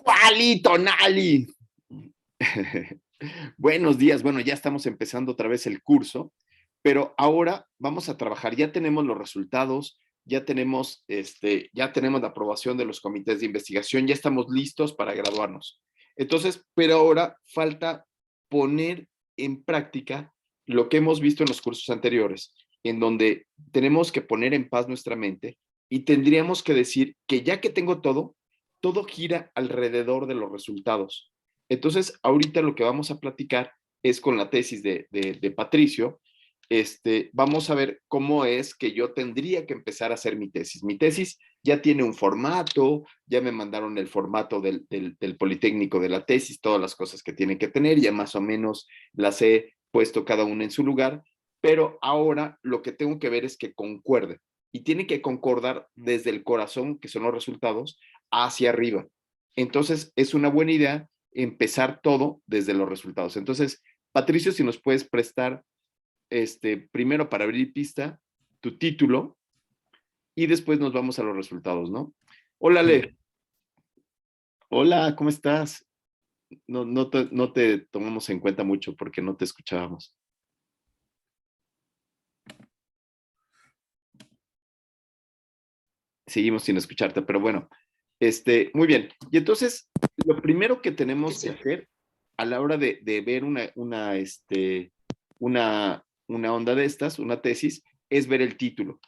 ¡Cualito, Nali! Buenos días. Bueno, ya estamos empezando otra vez el curso, pero ahora vamos a trabajar. Ya tenemos los resultados, ya tenemos la aprobación de los comités de investigación, ya estamos listos para graduarnos. Entonces, pero ahora falta poner en práctica lo que hemos visto en los cursos anteriores, en donde tenemos que poner en paz nuestra mente y tendríamos que decir que ya que tengo todo gira alrededor de los resultados. Entonces, ahorita lo que vamos a platicar es con la tesis de Patricio. Vamos a ver cómo es que yo tendría que empezar a hacer mi tesis. Mi tesis ya tiene un formato, ya me mandaron el formato del Politécnico de la tesis, todas las cosas que tienen que tener, ya más o menos las he puesto cada una en su lugar, pero ahora lo que tengo que ver es que concuerde y tiene que concordar desde el corazón, que son los resultados, hacia arriba. Entonces, es una buena idea empezar todo desde los resultados. Entonces, Patricio, si nos puedes prestar primero para abrir pista tu título y después nos vamos a los resultados, ¿no? Hola, Le. Hola, ¿cómo estás? No te tomamos en cuenta mucho porque no te escuchábamos. Seguimos sin escucharte, pero bueno, muy bien. Y entonces, lo primero que tenemos que hacer a la hora de ver una onda de estas, una tesis, es ver el título.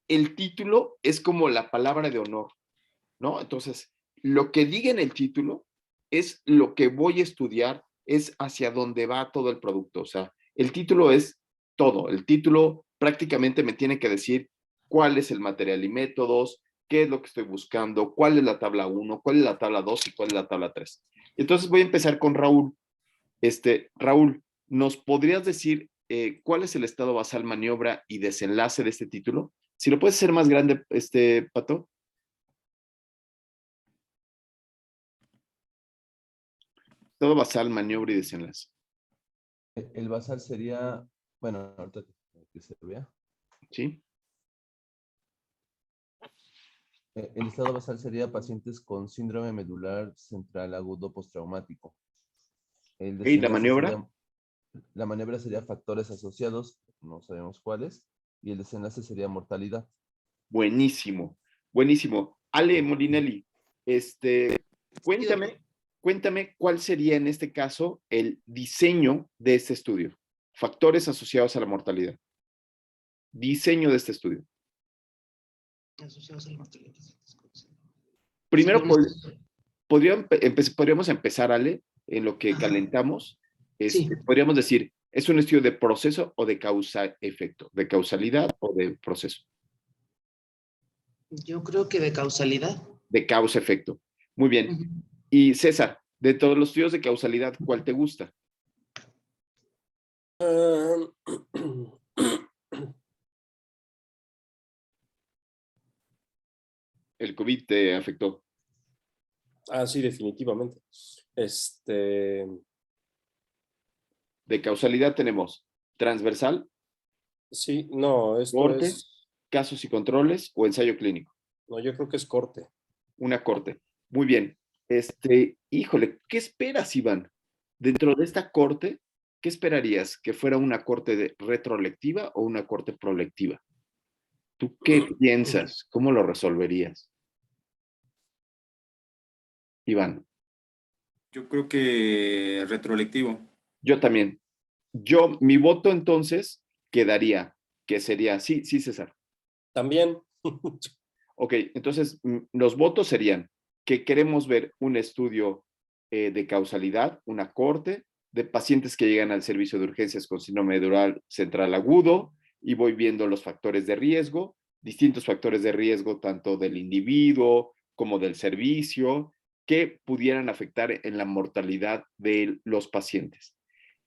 El título es como la palabra de honor, ¿no? Entonces, lo que diga en el título es lo que voy a estudiar, es hacia dónde va todo el producto. O sea, el título es todo. El título prácticamente me tiene que decir cuál es el material y métodos, qué es lo que estoy buscando, cuál es la tabla 1, cuál es la tabla 2 y cuál es la tabla 3. Entonces voy a empezar con Raúl. Raúl, ¿nos podrías decir cuál es el estado basal, maniobra y desenlace de este título? Si lo puedes hacer más grande, Pato. Estado basal, maniobra y desenlace. El basal sería, bueno, ahorita que se vea. ¿Sí? El estado basal sería pacientes con síndrome medular central agudo postraumático. El ¿Y la desenlace maniobra? sería, la maniobra sería factores asociados, no sabemos cuáles, y el desenlace sería mortalidad. Buenísimo, buenísimo. Ale Molinelli, cuéntame, cuéntame cuál sería en este caso el diseño de este estudio. Factores asociados a la mortalidad. Diseño de este estudio. Asociados a la mortalidad. Primero, podríamos empezar, Ale, en lo que calentamos. Sí. Podríamos decir, ¿es un estudio de proceso o de causa-efecto? ¿De causalidad o de proceso? Yo creo que de causalidad. De causa-efecto. Muy bien. Ujú. Y César, de todos los estudios de causalidad, ¿cuál te gusta? El COVID te afectó. Sí, definitivamente. De causalidad tenemos transversal, Sí, no, esto corte, es, casos y controles o ensayo clínico. no, yo creo que es corte. Una corte. Muy bien. Híjole, ¿qué esperas, Iván? Dentro de esta corte, ¿qué esperarías? ¿Que fuera una corte retrolectiva o una corte prolectiva? ¿Tú qué piensas? ¿Cómo lo resolverías? Iván. Yo creo que retrolectivo. Yo también. Mi voto entonces quedaría, que sería, sí, sí, César. También. Ok, entonces los votos serían que queremos ver un estudio de causalidad, una corte de pacientes que llegan al servicio de urgencias con síndrome medular central agudo y voy viendo los factores de riesgo, distintos factores de riesgo tanto del individuo como del servicio que pudieran afectar en la mortalidad de los pacientes.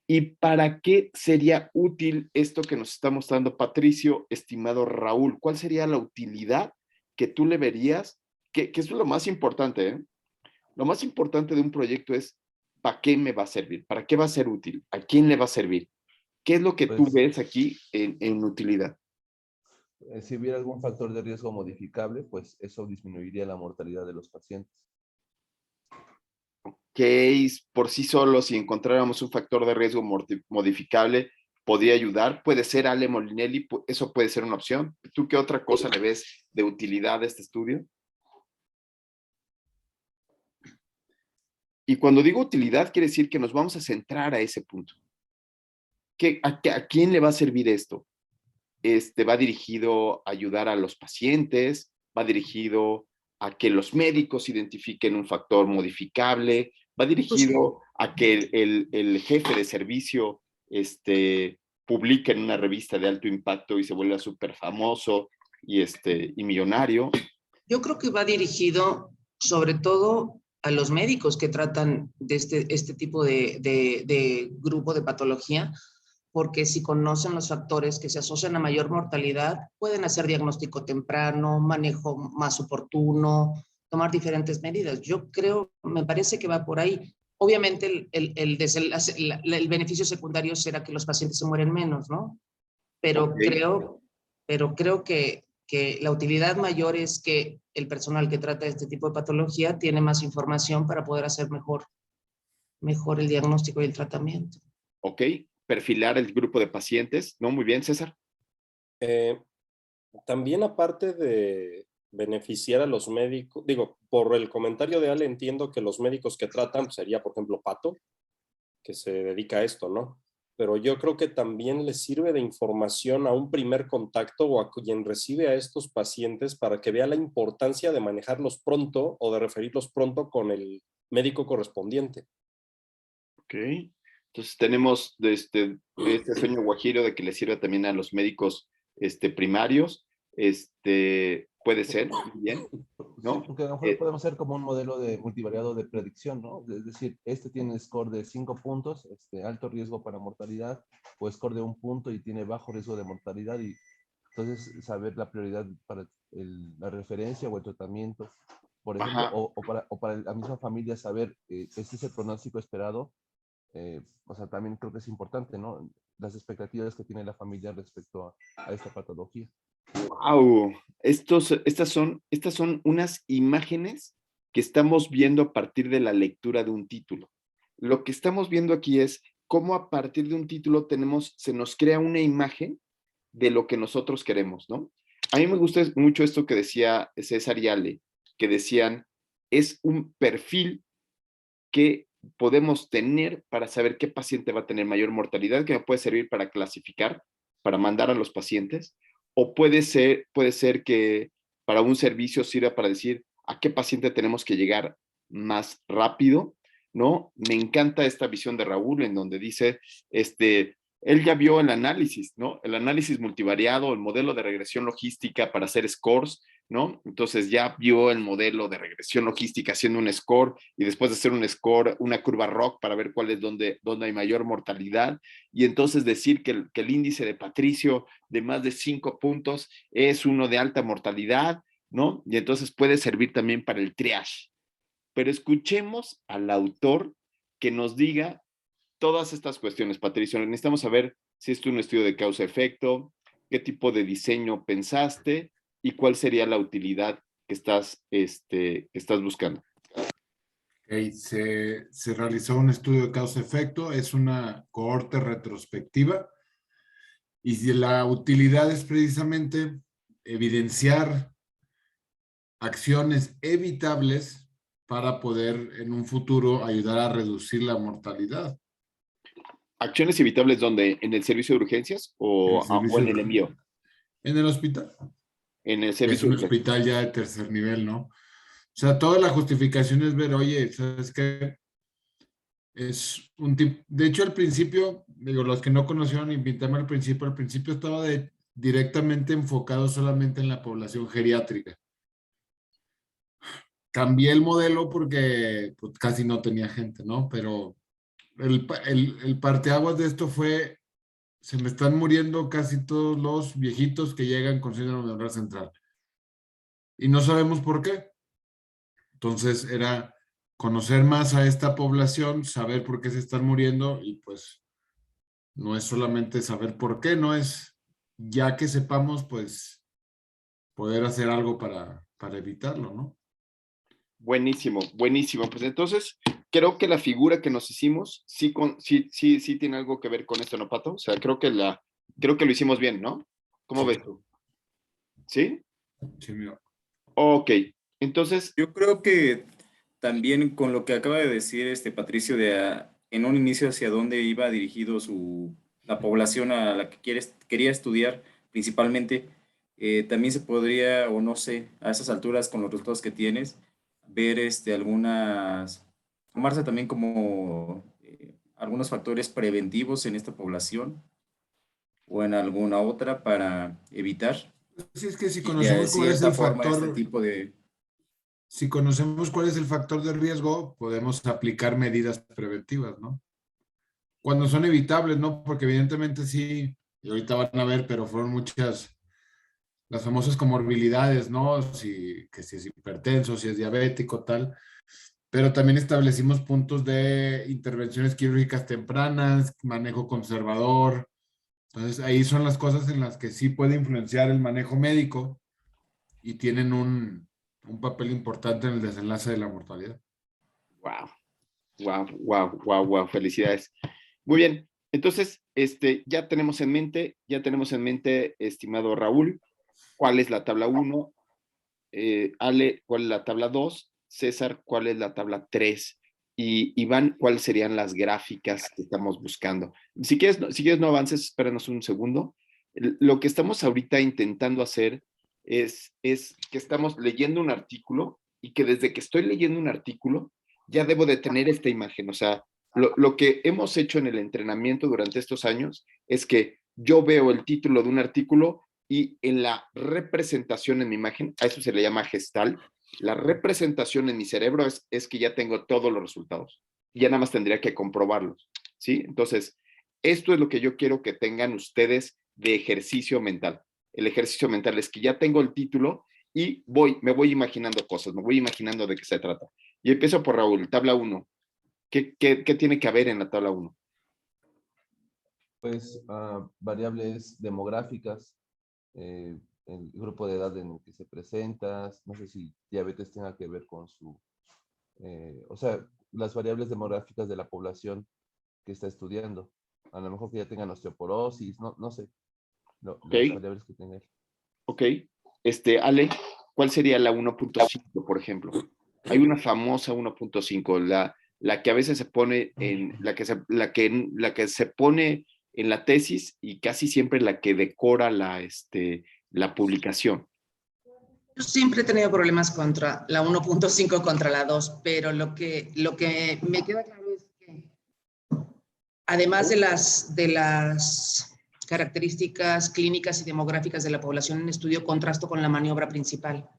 ¿Y para qué sería útil esto que nos está mostrando Patricio, estimado Raúl? ¿Cuál sería la utilidad que tú le verías? Que es lo más importante, ¿eh? Lo más importante de un proyecto es ¿para qué me va a servir? ¿Para qué va a ser útil? ¿A quién le va a servir? ¿Qué es lo que tú Pues, ves aquí en utilidad? si hubiera algún factor de riesgo modificable, pues eso disminuiría la mortalidad de los pacientes. case por sí solo, si encontráramos un factor de riesgo modificable, podría ayudar. Puede ser Ale Molinelli, eso puede ser una opción. ¿Tú qué otra cosa le ves de utilidad a este estudio? Y cuando digo utilidad, quiere decir que nos vamos a centrar a ese punto. ¿A quién le va a servir esto? Va dirigido a ayudar a los pacientes, va dirigido a que los médicos identifiquen un factor modificable, va dirigido a que el jefe de servicio publique en una revista de alto impacto y se vuelva súper famoso y millonario. Yo creo que va dirigido sobre todo a los médicos que tratan de este tipo de grupo de patología, porque si conocen los factores que se asocian a mayor mortalidad, pueden hacer diagnóstico temprano, manejo más oportuno, tomar diferentes medidas. Yo creo, me parece que va por ahí. Obviamente el beneficio secundario será que los pacientes se mueren menos, ¿no? Pero Okay. creo que la utilidad mayor es que el personal que trata este tipo de patología tiene más información para poder hacer mejor el diagnóstico y el tratamiento. Ok, perfilar el grupo de pacientes, ¿no? Muy bien, César. También aparte de beneficiar a los médicos, digo, por el comentario de Ale entiendo que los médicos que tratan, pues, sería por ejemplo Pato, que se dedica a esto, ¿no? Pero yo creo que también les sirve de información a un primer contacto o a quien recibe a estos pacientes para que vea la importancia de manejarlos pronto o de referirlos pronto con el médico correspondiente. Ok, entonces tenemos este sueño guajiro de que le sirva también a los médicos primarios, puede ser, muy bien, ¿no? Sí, porque a lo mejor podemos hacer como un modelo de multivariado de predicción, ¿no? Es decir, tiene score de 5 puntos, alto riesgo para mortalidad, o score de 1 punto y tiene bajo riesgo de mortalidad, y entonces saber la prioridad para la referencia o el tratamiento, por ejemplo, o para la misma familia saber este es el pronóstico esperado. O sea, también creo que es importante, ¿no? Las expectativas que tiene la familia respecto a esta patología. Wow, estas son unas imágenes que estamos viendo a partir de la lectura de un título. Lo que estamos viendo aquí es cómo a partir de un título se nos crea una imagen de lo que nosotros queremos, ¿no? A mí me gusta mucho esto que decía César y Ale, que decían, es un perfil que podemos tener para saber qué paciente va a tener mayor mortalidad, que me puede servir para clasificar, para mandar a los pacientes, o puede ser que para un servicio sirva para decir a qué paciente tenemos que llegar más rápido, ¿no? Me encanta esta visión de Raúl en donde dice, él ya vio el análisis, ¿no? El análisis multivariado, el modelo de regresión logística para hacer scores, ¿no? Entonces ya vio el modelo de regresión logística haciendo un score y después de hacer un score, una curva ROC para ver cuál es donde hay mayor mortalidad y entonces decir que el índice de Patricio de más de 5 puntos es uno de alta mortalidad, ¿no? Y entonces puede servir también para el triage. Pero escuchemos al autor que nos diga todas estas cuestiones, Patricio. Necesitamos saber si es un estudio de causa-efecto, qué tipo de diseño pensaste y cuál sería la utilidad que estás buscando. Okay. Se realizó un estudio de causa-efecto, es una cohorte retrospectiva y la utilidad es precisamente evidenciar acciones evitables para poder en un futuro ayudar a reducir la mortalidad. ¿Acciones evitables dónde? ¿En el servicio de urgencias o en el envío? En el hospital. En el servicio de urgencias. Es un hospital ya de tercer nivel, ¿no? O sea, toda la justificación es ver, oye, ¿sabes qué? Es un tipo, de hecho al principio, digo, los que no conocieron invitarme al principio estaba directamente enfocado solamente en la población geriátrica. Cambié el modelo porque pues, casi no tenía gente, ¿no? Pero el parteaguas de esto fue, se me están muriendo casi todos los viejitos que llegan con síndrome medular central. Y no sabemos por qué. Entonces era conocer más a esta población, saber por qué se están muriendo y pues no es solamente saber por qué, no es ya que sepamos pues poder hacer algo para evitarlo, ¿no? Buenísimo, buenísimo. Pues entonces creo que la figura que nos hicimos sí tiene algo que ver con esto, ¿no, Pato? O sea, creo que lo hicimos bien, ¿no? ¿Cómo Sí. ves tú? ¿Sí? Sí, mira. Ok, entonces, Yo creo que también con lo que acaba de decir Patricio en un inicio hacia dónde iba dirigido la población a la que quería estudiar principalmente, también se podría, o no sé, a esas alturas con los resultados que tienes, ver tomarse también como algunos factores preventivos en esta población o en alguna otra para evitar Sí, es que si de conocemos cuál es cierta el forma este factor, tipo de... si conocemos cuál es el factor de riesgo, podemos aplicar medidas preventivas, ¿no? Cuando son evitables, ¿no? Porque evidentemente sí, y ahorita van a ver, pero fueron muchas, las famosas comorbilidades, ¿no? Que si es hipertenso, si es diabético, tal. Pero también establecimos puntos de intervenciones quirúrgicas tempranas, manejo conservador. Entonces, ahí son las cosas en las que sí puede influenciar el manejo médico y tienen un papel importante en el desenlace de la mortalidad. wow, felicidades. Muy bien, entonces, ya tenemos en mente, estimado Raúl, cuál es la tabla 1, Ale, cuál es la tabla 2, César, cuál es la tabla 3, y Iván, cuáles serían las gráficas que estamos buscando. Si quieres no avances, espéranos un segundo. Lo que estamos ahorita intentando hacer es que estamos leyendo un artículo y que desde que estoy leyendo un artículo ya debo de tener esta imagen. O sea, lo que hemos hecho en el entrenamiento durante estos años es que yo veo el título de un artículo y en la representación en mi imagen, a eso se le llama gestal, la representación en mi cerebro es que ya tengo todos los resultados. Ya nada más tendría que comprobarlos, ¿sí? Entonces, esto es lo que yo quiero que tengan ustedes de ejercicio mental. El ejercicio mental es que ya tengo el título y me voy imaginando cosas, me voy imaginando de qué se trata. Y empiezo por Raúl, tabla 1. ¿Qué tiene que haber en la tabla 1? Pues variables demográficas, el grupo de edad en el que se presenta, no sé si diabetes tenga que ver con o sea, las variables demográficas de la población que está estudiando. A lo mejor que ya tengan osteoporosis, no sé, las Ok, variables que tengan. ok. Ale, ¿cuál sería la 1.5, por ejemplo? Hay una famosa 1.5, la que a veces se pone la que se pone en la tesis y casi siempre la que decora la publicación. Yo siempre he tenido problemas contra la 1.5 contra la 2, pero lo que me queda claro es que además de las características clínicas y demográficas de la población en estudio, contrasto con la maniobra principal.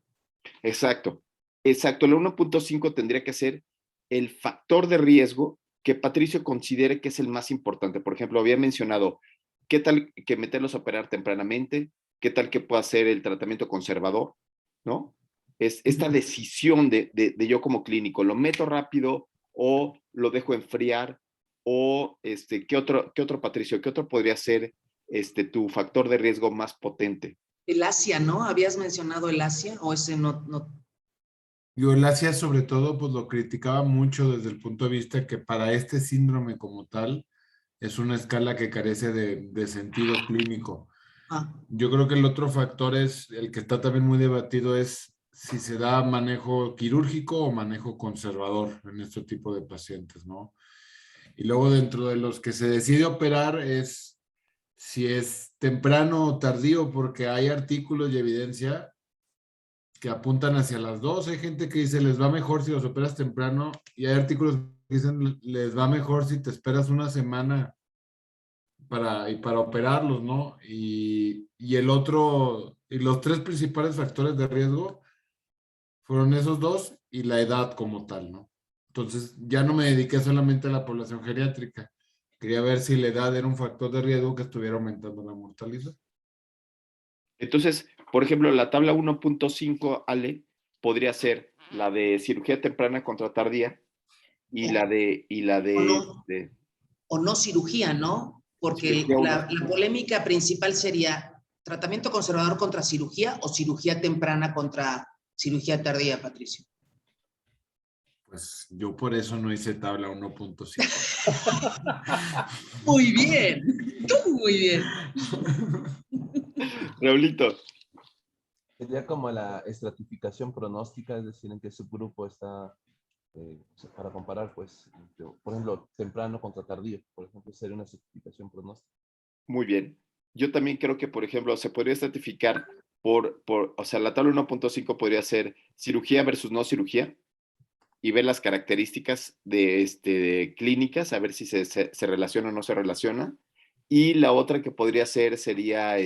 Exacto. La 1.5 tendría que ser el factor de riesgo que Patricio considere que es el más importante. Por ejemplo, había mencionado, ¿qué tal que meterlos a operar tempranamente? ¿Qué tal que pueda ser el tratamiento conservador? ¿No? Es esta decisión de yo como clínico, ¿lo meto rápido o lo dejo enfriar? O, ¿qué otro, Patricio? ¿Qué otro podría ser tu factor de riesgo más potente? El Asia, ¿no? ¿Habías mencionado el Asia o ese no? Yo el Asia sobre todo pues lo criticaba mucho desde el punto de vista que para este síndrome como tal es una escala que carece de sentido clínico. Ah, Yo creo que el otro factor es, el que está también muy debatido, es si se da manejo quirúrgico o manejo conservador en este tipo de pacientes, ¿no? Y luego dentro de los que se decide operar es si es temprano o tardío, porque hay artículos y evidencia que apuntan hacia las dos. Hay gente que dice les va mejor si los operas temprano y hay artículos que dicen les va mejor si te esperas una semana para operarlos, ¿no? Y el otro, y los tres principales factores de riesgo fueron esos dos y la edad como tal, ¿no? Entonces ya no me dediqué solamente a la población geriátrica. Quería ver si la edad era un factor de riesgo que estuviera aumentando la mortalidad. Entonces, por ejemplo, la tabla 1.5, Ale, podría ser la de cirugía temprana contra tardía y no, o no cirugía, ¿no? Porque cirugía 1. la polémica principal sería tratamiento conservador contra cirugía o cirugía temprana contra cirugía tardía, Patricio. Pues yo por eso no hice tabla 1.5. Muy bien, tú muy bien. Raulito. Sería como la estratificación pronóstica, es decir, en qué subgrupo está, para comparar, pues, por ejemplo, temprano contra tardío, por ejemplo, sería una estratificación pronóstica. Muy bien. Yo también creo que, por ejemplo, se podría estratificar o sea, la tabla 1.5 podría ser cirugía versus no cirugía y ver las características de clínicas, a ver si se relaciona o no se relaciona. Y la otra que podría ser sería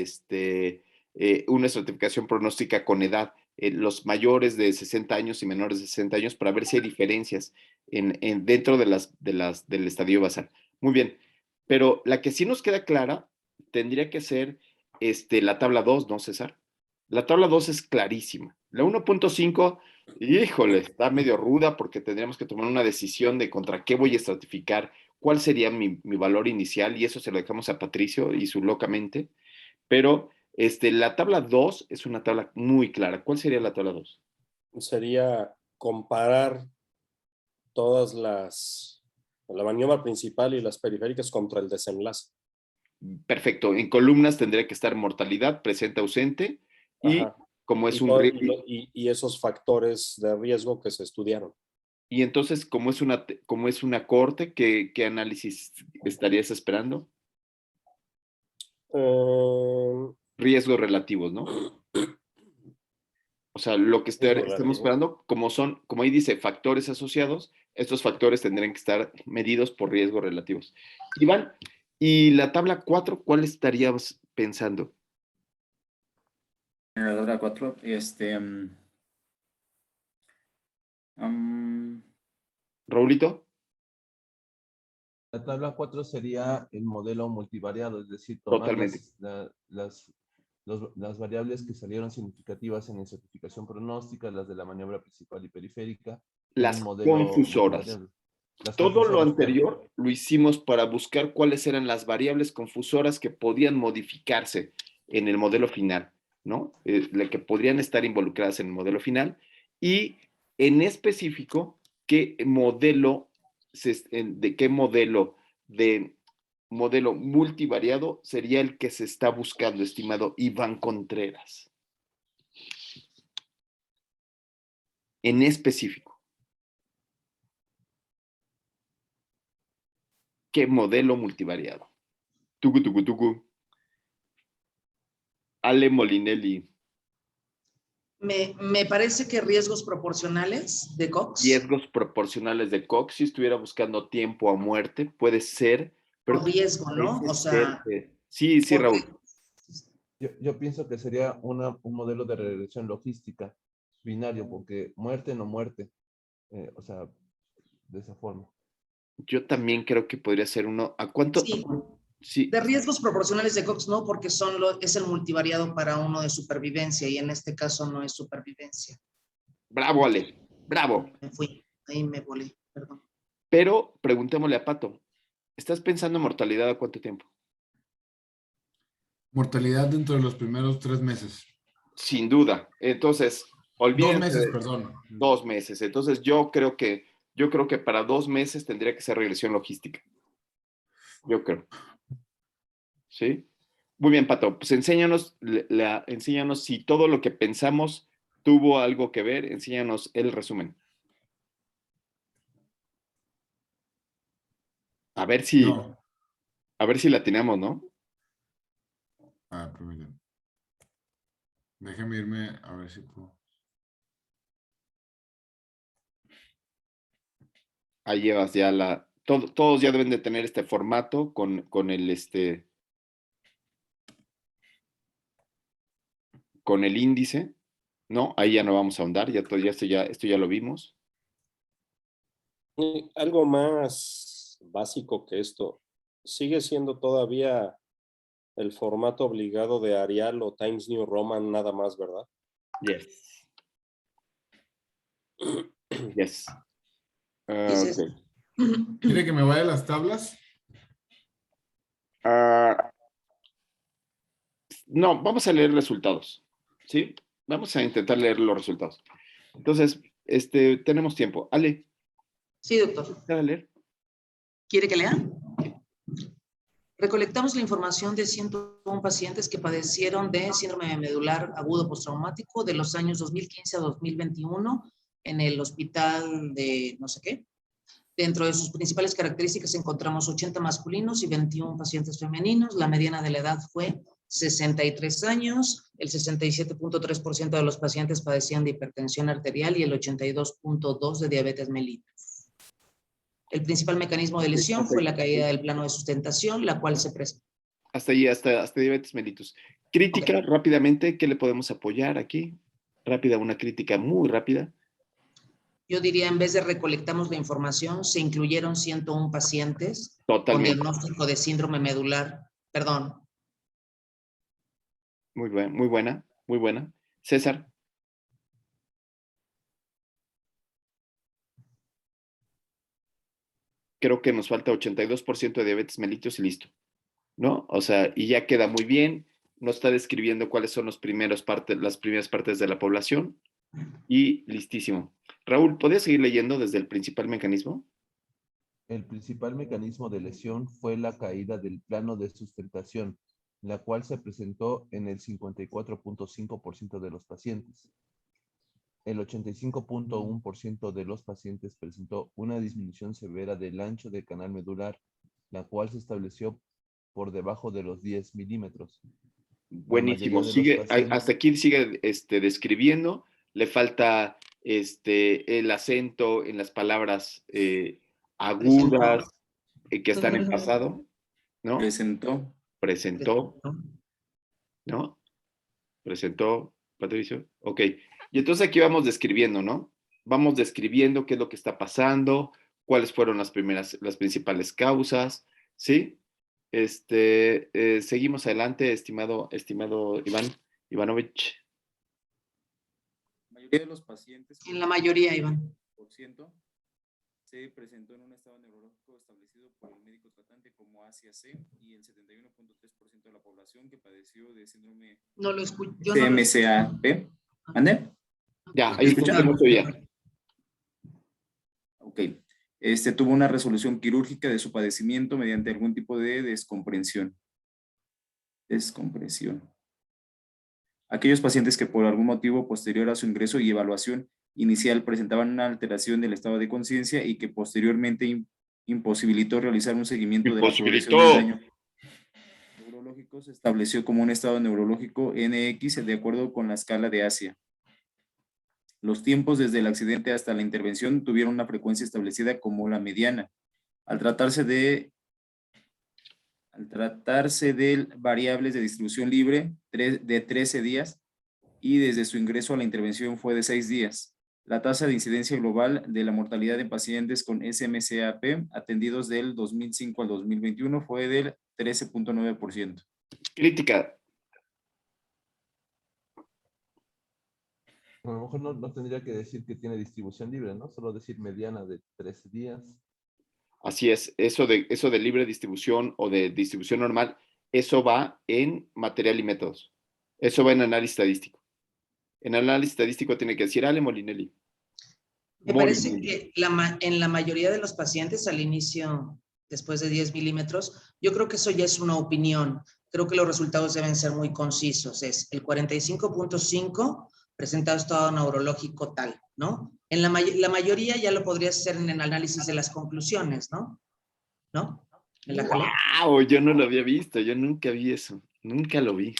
una estratificación pronóstica con edad, los mayores de 60 años y menores de 60 años, para ver si hay diferencias dentro del estadio basal. Muy bien, pero la que sí nos queda clara tendría que ser la tabla 2, ¿no, César? La tabla 2 es clarísima. La 1.5, híjole, está medio ruda porque tendríamos que tomar una decisión de contra qué voy a estratificar, cuál sería mi valor inicial, y eso se lo dejamos a Patricio y su locamente. Pero la tabla 2 es una tabla muy clara. ¿Cuál sería la tabla 2? Sería comparar todas la maniobra principal y las periféricas contra el desenlace. Perfecto. En columnas tendría que estar mortalidad, presente, ausente, y Ajá. como es Y, un todo- riesgo. y esos factores de riesgo que se estudiaron. Y entonces, como es una corte, ¿qué análisis estarías esperando? Eh, Riesgos relativos, ¿no? O sea, lo que riesgo estamos relativo. esperando, como ahí dice, factores asociados, estos factores tendrían que estar medidos por riesgos relativos. Iván, ¿y la tabla 4, cuál estarías pensando? En la tabla 4, Raulito, La tabla 4 sería el modelo multivariado, es decir, tomar totalmente. las variables que salieron significativas en la certificación pronóstica, las de la maniobra principal y periférica, y un Las modelo confusoras. multivariable. Las Todo lo confusoras, claro. anterior lo hicimos para buscar cuáles eran las variables confusoras que podían modificarse en el modelo final, ¿no? Que podrían estar involucradas en el modelo final y en específico qué modelo, de qué modelo multivariado sería el que se está buscando, estimado Iván Contreras. En específico, ¿qué modelo multivariado? Tucu, tucu, tucu. Ale Molinelli. Me parece que riesgos proporcionales de Cox Riesgos proporcionales de Cox, si estuviera buscando tiempo a muerte, puede ser, o pero riesgo, ¿no? parece O ser sea, sí, sí, porque Raúl. Yo pienso que sería un modelo de regresión logística binario, porque muerte no muerte, o sea, de esa forma. Yo también creo que podría ser uno. ¿A cuánto? sí, Sí, de riesgos proporcionales de Cox no, porque es el multivariado para uno de supervivencia y en este caso no es supervivencia. bravo, Ale, bravo. Me fui, ahí me volé, perdón. Pero preguntémosle a Pato, ¿estás pensando en mortalidad a cuánto tiempo? Mortalidad dentro de los primeros 3 meses. Sin duda. Entonces, 2 olvídense meses, de perdón. 2 meses. Entonces, yo creo que para 2 meses tendría que ser regresión logística. Yo creo. ¿Sí? Muy bien, Pato. Pues enséñanos si todo lo que pensamos tuvo algo que ver. Enséñanos el resumen. A ver si, No. a ver si la atinamos, ¿no? Permítanme. Déjame irme a ver si puedo. Ahí llevas ya todos ya deben de tener este formato con el índice, ¿no? Ahí ya no vamos a ahondar, esto ya lo vimos. Y algo más básico que esto, sigue siendo todavía el formato obligado de Arial o Times New Roman nada más, ¿verdad? Yes. Yes. Dices, Ok. ¿Quiere que me vaya a las tablas? No, vamos a leer resultados, ¿sí? Vamos a intentar leer los resultados. Entonces, tenemos tiempo. Ale, Sí, doctor. ¿Puede leer? ¿Quiere que lea? Recolectamos la información de 101 pacientes que padecieron de síndrome medular agudo postraumático de los años 2015 a 2021 en el hospital de no sé qué. Dentro de sus principales características encontramos 80 masculinos y 21 pacientes femeninos. La mediana de la edad fue 63 años. El 67.3% de los pacientes padecían de hipertensión arterial y el 82.2% de diabetes mellitus. El principal mecanismo de lesión fue la caída del plano de sustentación, la cual se presenta. Hasta ahí, hasta diabetes mellitus. Crítica, rápidamente, ¿qué le podemos apoyar aquí? Rápida, una crítica muy rápida. Yo diría, en vez de recolectamos la información, se incluyeron 101 pacientes Totalmente. con diagnóstico de síndrome medular, perdón. Muy buena, muy buena. César. Creo que nos falta 82% de diabetes mellitus y listo, ¿no? O sea, y ya queda muy bien. Nos está describiendo cuáles son las primeras partes de la población y listísimo. Raúl, ¿podrías seguir leyendo desde el principal mecanismo? El principal mecanismo de lesión fue la caída del plano de sustentación, la cual se presentó en el 54.5% de los pacientes. El 85.1% de los pacientes presentó una disminución severa del ancho del canal medular, la cual se estableció por debajo de los 10 milímetros. Buenísimo. Sigue, hasta aquí sigue describiendo. Le falta el acento en las palabras agudas que están en pasado, ¿no? Presentó. ¿No? Presentó, Patricio. Ok. Y entonces aquí vamos describiendo, ¿no? Vamos describiendo qué es lo que está pasando, cuáles fueron las principales causas, ¿sí? Seguimos adelante, estimado Ivanovich. La mayoría de los pacientes. En la mayoría, Iván. Se presentó en un estado neurológico establecido por el médico tratante como ASIA-C y el 71.3% de la población que padeció de síndrome no lo escucho. CMCAP. ¿Ande? Ya, ahí escuchamos ya. Ok. Tuvo una resolución quirúrgica de su padecimiento mediante algún tipo de descompresión. Aquellos pacientes que por algún motivo posterior a su ingreso y evaluación inicial presentaban una alteración del estado de conciencia y que posteriormente imposibilitó realizar un seguimiento de la progresión del daño neurológico, se estableció como un estado neurológico NX de acuerdo con la escala de Asia. Los tiempos desde el accidente hasta la intervención tuvieron una frecuencia establecida como la mediana. Al tratarse de variables de distribución libre de 13 días y desde su ingreso a la intervención fue de 6 días. La tasa de incidencia global de la mortalidad en pacientes con SMCAP atendidos del 2005 al 2021 fue del 13.9%. Crítica. A lo mejor no tendría que decir que tiene distribución libre, ¿no? Solo decir mediana de 13 días. Así es, eso de libre distribución o de distribución normal, eso va en material y métodos. Eso va en análisis estadístico. En análisis estadístico tiene que decir Ale Molinelli. Me parece que en la mayoría de los pacientes al inicio, después de 10 milímetros, yo creo que eso ya es una opinión. Creo que los resultados deben ser muy concisos. Es el 45.5 presentado estado neurológico tal, ¿no? En la mayoría ya lo podrías hacer en el análisis de las conclusiones, ¿no? ¿No? ¡Wow! Yo no lo había visto, yo nunca vi eso, nunca lo vi.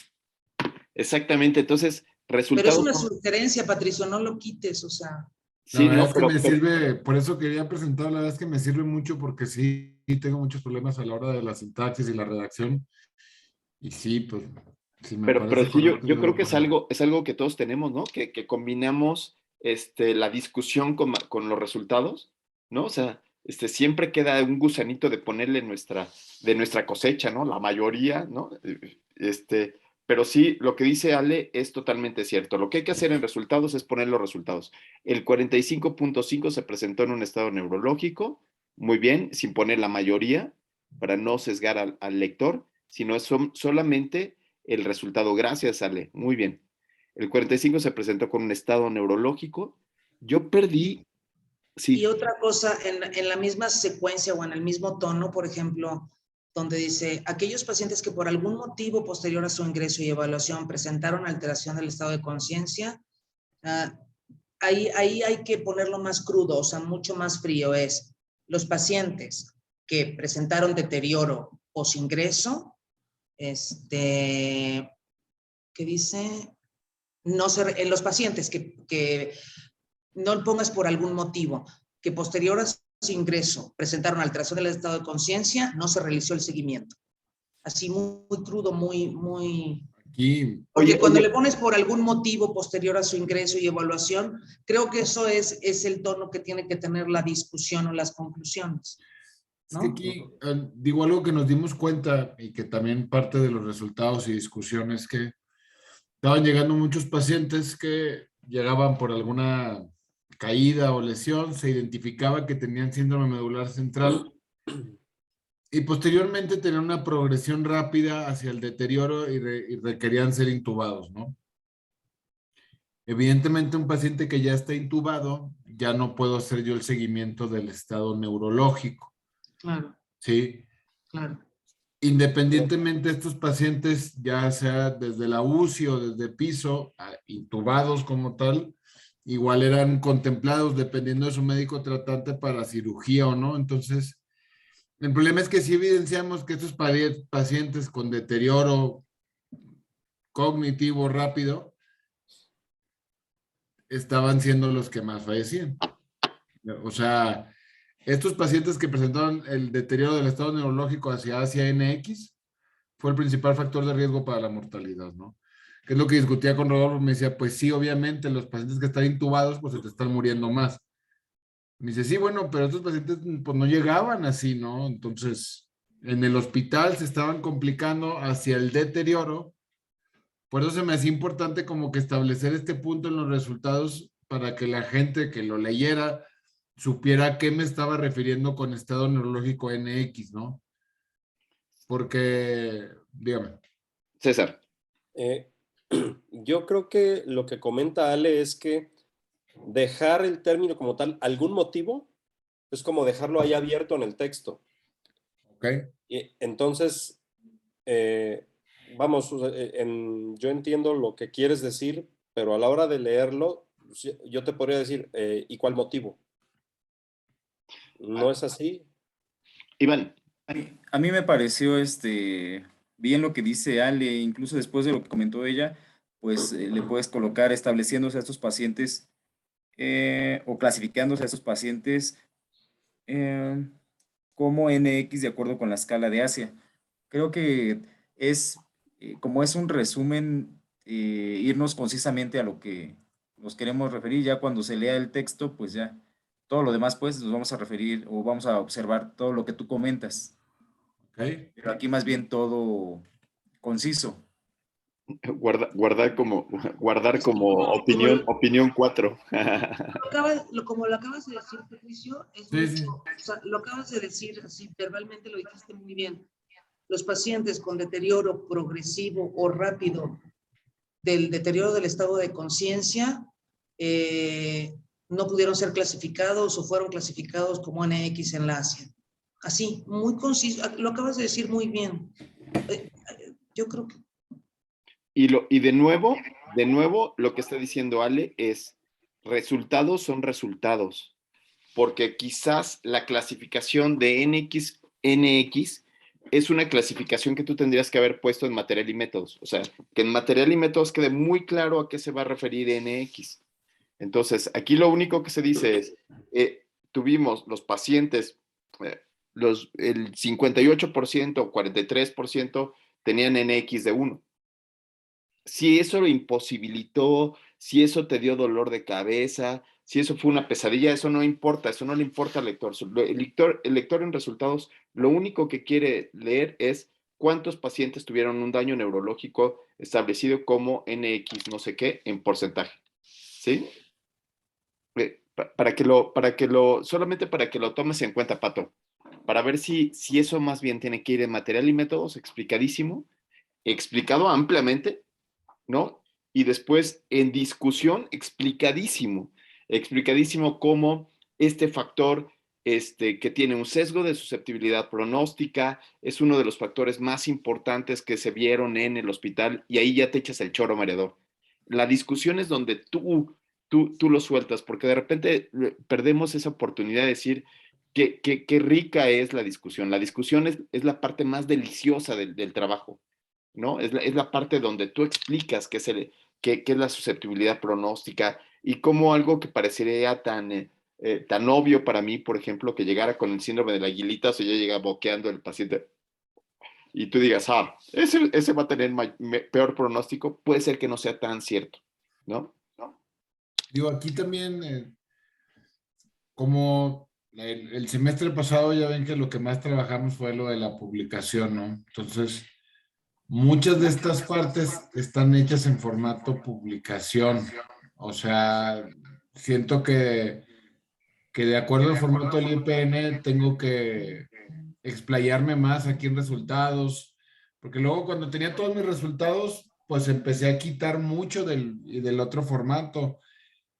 Exactamente, entonces, resultados... Pero es una sugerencia, Patricio, no lo quites, o sea... La verdad es que me sirve, por eso quería presentar, la verdad es que me sirve mucho porque sí tengo muchos problemas a la hora de la sintaxis y la redacción. Y sí, pues... Sí me pero sí, yo creo que es algo que todos tenemos, ¿no? Que combinamos la discusión con los resultados, ¿no? O sea, siempre queda un gusanito de ponerle de nuestra cosecha, ¿no? La mayoría, ¿no? Pero sí, lo que dice Ale es totalmente cierto. Lo que hay que hacer en resultados es poner los resultados. El 45.5 se presentó en un estado neurológico, muy bien, sin poner la mayoría, para no sesgar al lector, sino es solamente el resultado. Gracias, Ale. Muy bien. El 45 se presentó con un estado neurológico. Yo perdí Sí. Y otra cosa, en la misma secuencia o en el mismo tono, por ejemplo, donde dice, aquellos pacientes que por algún motivo posterior a su ingreso y evaluación presentaron alteración del estado de conciencia, ahí hay que ponerlo más crudo, o sea, mucho más frío. Es los pacientes que presentaron deterioro posingreso, ¿qué dice? No en los pacientes que no pongas por algún motivo, que posterior a su ingreso presentaron alteración del estado de conciencia, no se realizó el seguimiento. Así muy crudo, muy... Aquí, Porque cuando le pones por algún motivo posterior a su ingreso y evaluación, creo que eso es el tono que tiene que tener la discusión o las conclusiones, ¿no? Es que aquí, digo, algo que nos dimos cuenta y que también parte de los resultados y discusiones que estaban llegando muchos pacientes que llegaban por alguna caída o lesión, se identificaba que tenían síndrome medular central y posteriormente tenían una progresión rápida hacia el deterioro y requerían ser intubados, ¿no? Evidentemente, un paciente que ya está intubado, ya no puedo hacer yo el seguimiento del estado neurológico. Claro. Sí. Claro. Independientemente de estos pacientes, ya sea desde la UCI o desde piso, intubados como tal, igual eran contemplados dependiendo de su médico tratante para cirugía o no. Entonces, el problema es que si evidenciamos que estos pacientes con deterioro cognitivo rápido estaban siendo los que más fallecían. O sea, estos pacientes que presentaron el deterioro del estado neurológico hacia NX fue el principal factor de riesgo para la mortalidad, ¿no? Que es lo que discutía con Rodolfo, me decía, pues sí, obviamente los pacientes que están intubados, pues se te están muriendo más. Me dice, sí, bueno, pero estos pacientes pues no llegaban así, ¿no? Entonces, en el hospital se estaban complicando hacia el deterioro. Por eso se me hacía importante como que establecer este punto en los resultados para que la gente que lo leyera supiera a qué me estaba refiriendo con estado neurológico NX, ¿no? Porque, dígame. César. Yo creo que lo que comenta Ale es que dejar el término como tal, algún motivo, es como dejarlo ahí abierto en el texto. Ok. Y entonces, vamos, yo entiendo lo que quieres decir, pero a la hora de leerlo, yo te podría decir, ¿y cuál motivo? ¿No es así? Iván. A mí me pareció bien lo que dice Ale, incluso después de lo que comentó ella, pues le puedes colocar estableciéndose a estos pacientes o clasificándose a estos pacientes como NX de acuerdo con la escala de Asia. Creo que es, como es un resumen, irnos concisamente a lo que nos queremos referir. Ya cuando se lea el texto, pues ya todo lo demás, pues nos vamos a referir o vamos a observar todo lo que tú comentas. Okay. Pero aquí más bien todo conciso. Guardar como opinión 4. Como lo acabas de decir, Patricio, es Sí, sí. o sea, lo acabas de decir así, verbalmente lo dijiste muy bien. Los pacientes con deterioro progresivo o rápido del deterioro del estado de conciencia no pudieron ser clasificados o fueron clasificados como NX en la Asia. Así, muy conciso, lo acabas de decir muy bien. Yo creo que... Y de nuevo, lo que está diciendo Ale es, resultados son resultados, porque quizás la clasificación de NX es una clasificación que tú tendrías que haber puesto en material y métodos. O sea, que en material y métodos quede muy claro a qué se va a referir NX. Entonces, aquí lo único que se dice es, tuvimos los pacientes, el 58% o 43% tenían NX de 1. Si eso lo imposibilitó, si eso te dio dolor de cabeza, si eso fue una pesadilla, eso no importa, eso no le importa al lector. El lector en resultados lo único que quiere leer es cuántos pacientes tuvieron un daño neurológico establecido como NX no sé qué en porcentaje. ¿Sí? Solamente para que lo tomes en cuenta, Pato, para ver si eso más bien tiene que ir en material y métodos explicadísimo, explicado ampliamente, ¿no? Y después en discusión explicadísimo cómo este factor que tiene un sesgo de susceptibilidad pronóstica, es uno de los factores más importantes que se vieron en el hospital y ahí ya te echas el choro mareador. La discusión es donde tú lo sueltas, porque de repente perdemos esa oportunidad de decir qué rica es la discusión. La discusión es la parte más deliciosa del trabajo, ¿no? Es la parte donde tú explicas qué es la susceptibilidad pronóstica y cómo algo que parecería tan obvio para mí, por ejemplo, que llegara con el síndrome de la aguilita, o sea, ya llega boqueando el paciente y tú digas, ese va a tener peor pronóstico, puede ser que no sea tan cierto, ¿no? Digo, aquí también, como el semestre pasado ya ven que lo que más trabajamos fue lo de la publicación, ¿no? Entonces, muchas de estas partes están hechas en formato publicación. O sea, siento que de acuerdo al formato del IPN tengo que explayarme más aquí en resultados, porque luego cuando tenía todos mis resultados, pues empecé a quitar mucho del otro formato.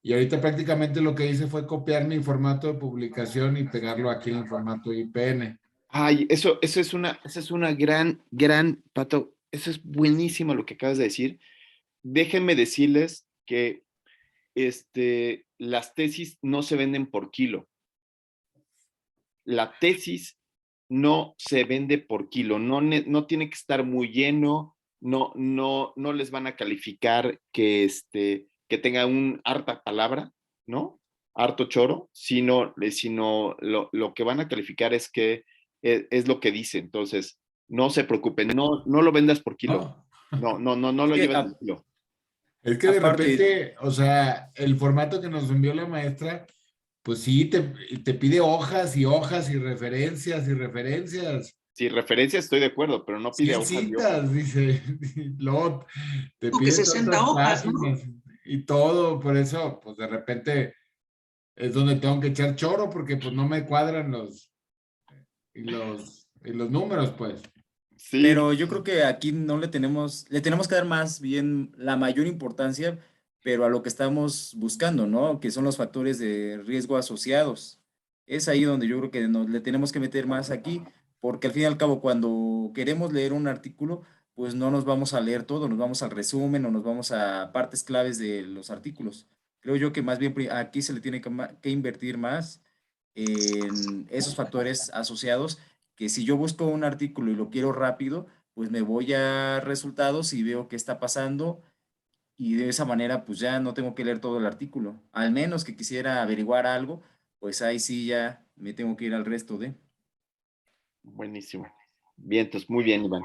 Y ahorita prácticamente lo que hice fue copiar mi formato de publicación y pegarlo aquí en formato IPN. Ay, esa es una gran, Pato, eso es buenísimo lo que acabas de decir. Déjenme decirles que las tesis no se venden por kilo. La tesis no se vende por kilo, no tiene que estar muy lleno, no les van a calificar que tenga un harta palabra, ¿no? Harto choro, sino lo que van a calificar es que es lo que dice. Entonces, no se preocupen, no lo vendas por kilo. No Es lo que lleves por kilo. Es que de aparte, repente, o sea, el formato que nos envió la maestra, pues sí, te pide hojas y hojas y referencias y referencias. Si referencias estoy de acuerdo, pero no pide 100 hojas y hojas. citas, dice. Luego te Como que pide 60 tantas hojas, ¿no? páginas y todo. Por eso, pues de repente es donde tengo que echar choro porque pues no me cuadran los números, pues. Sí, pero yo creo que aquí no le tenemos que dar más bien la mayor importancia, pero a lo que estamos buscando, ¿no? Que son los factores de riesgo asociados. Es ahí donde yo creo que le tenemos que meter más aquí, porque al fin y al cabo, cuando queremos leer un artículo, pues no nos vamos a leer todo, nos vamos al resumen o nos vamos a partes claves de los artículos. Creo yo que más bien aquí se le tiene que invertir más en esos factores asociados que si yo busco un artículo y lo quiero rápido, pues me voy a resultados y veo qué está pasando y de esa manera pues ya no tengo que leer todo el artículo. Al menos que quisiera averiguar algo, pues ahí sí ya me tengo que ir al resto de. buenísimo. Bien, entonces, muy bien, Iván.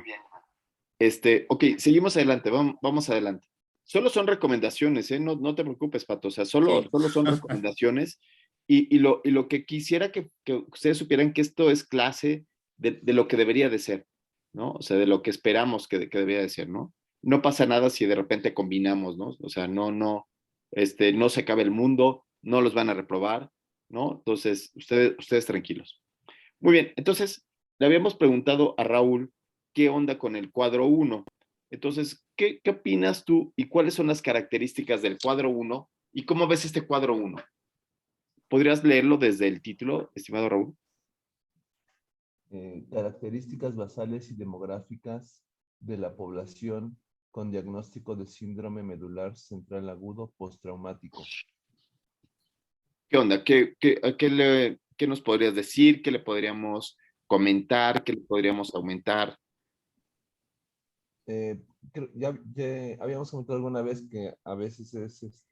Ok, seguimos adelante, vamos adelante. Solo son recomendaciones, ¿eh? No te preocupes, Pato, o sea, Sí. solo son recomendaciones y lo que quisiera que ustedes supieran que esto es clase de lo que debería de ser, ¿no? O sea, de lo que esperamos que debería de ser, ¿no? No pasa nada si de repente combinamos, ¿no? O sea, no se acaba el mundo, no los van a reprobar, ¿no? Entonces, ustedes tranquilos. Muy bien, entonces le habíamos preguntado a Raúl qué onda con el cuadro uno. Entonces, ¿qué opinas tú y cuáles son las características del cuadro uno y cómo ves este cuadro uno? ¿Podrías leerlo desde el título, estimado Raúl? Características basales y demográficas de la población con diagnóstico de síndrome medular central agudo postraumático. ¿Qué onda? ¿Qué nos podrías decir? ¿Qué le podríamos comentar? ¿Qué le podríamos aumentar? Ya habíamos comentado alguna vez que a veces es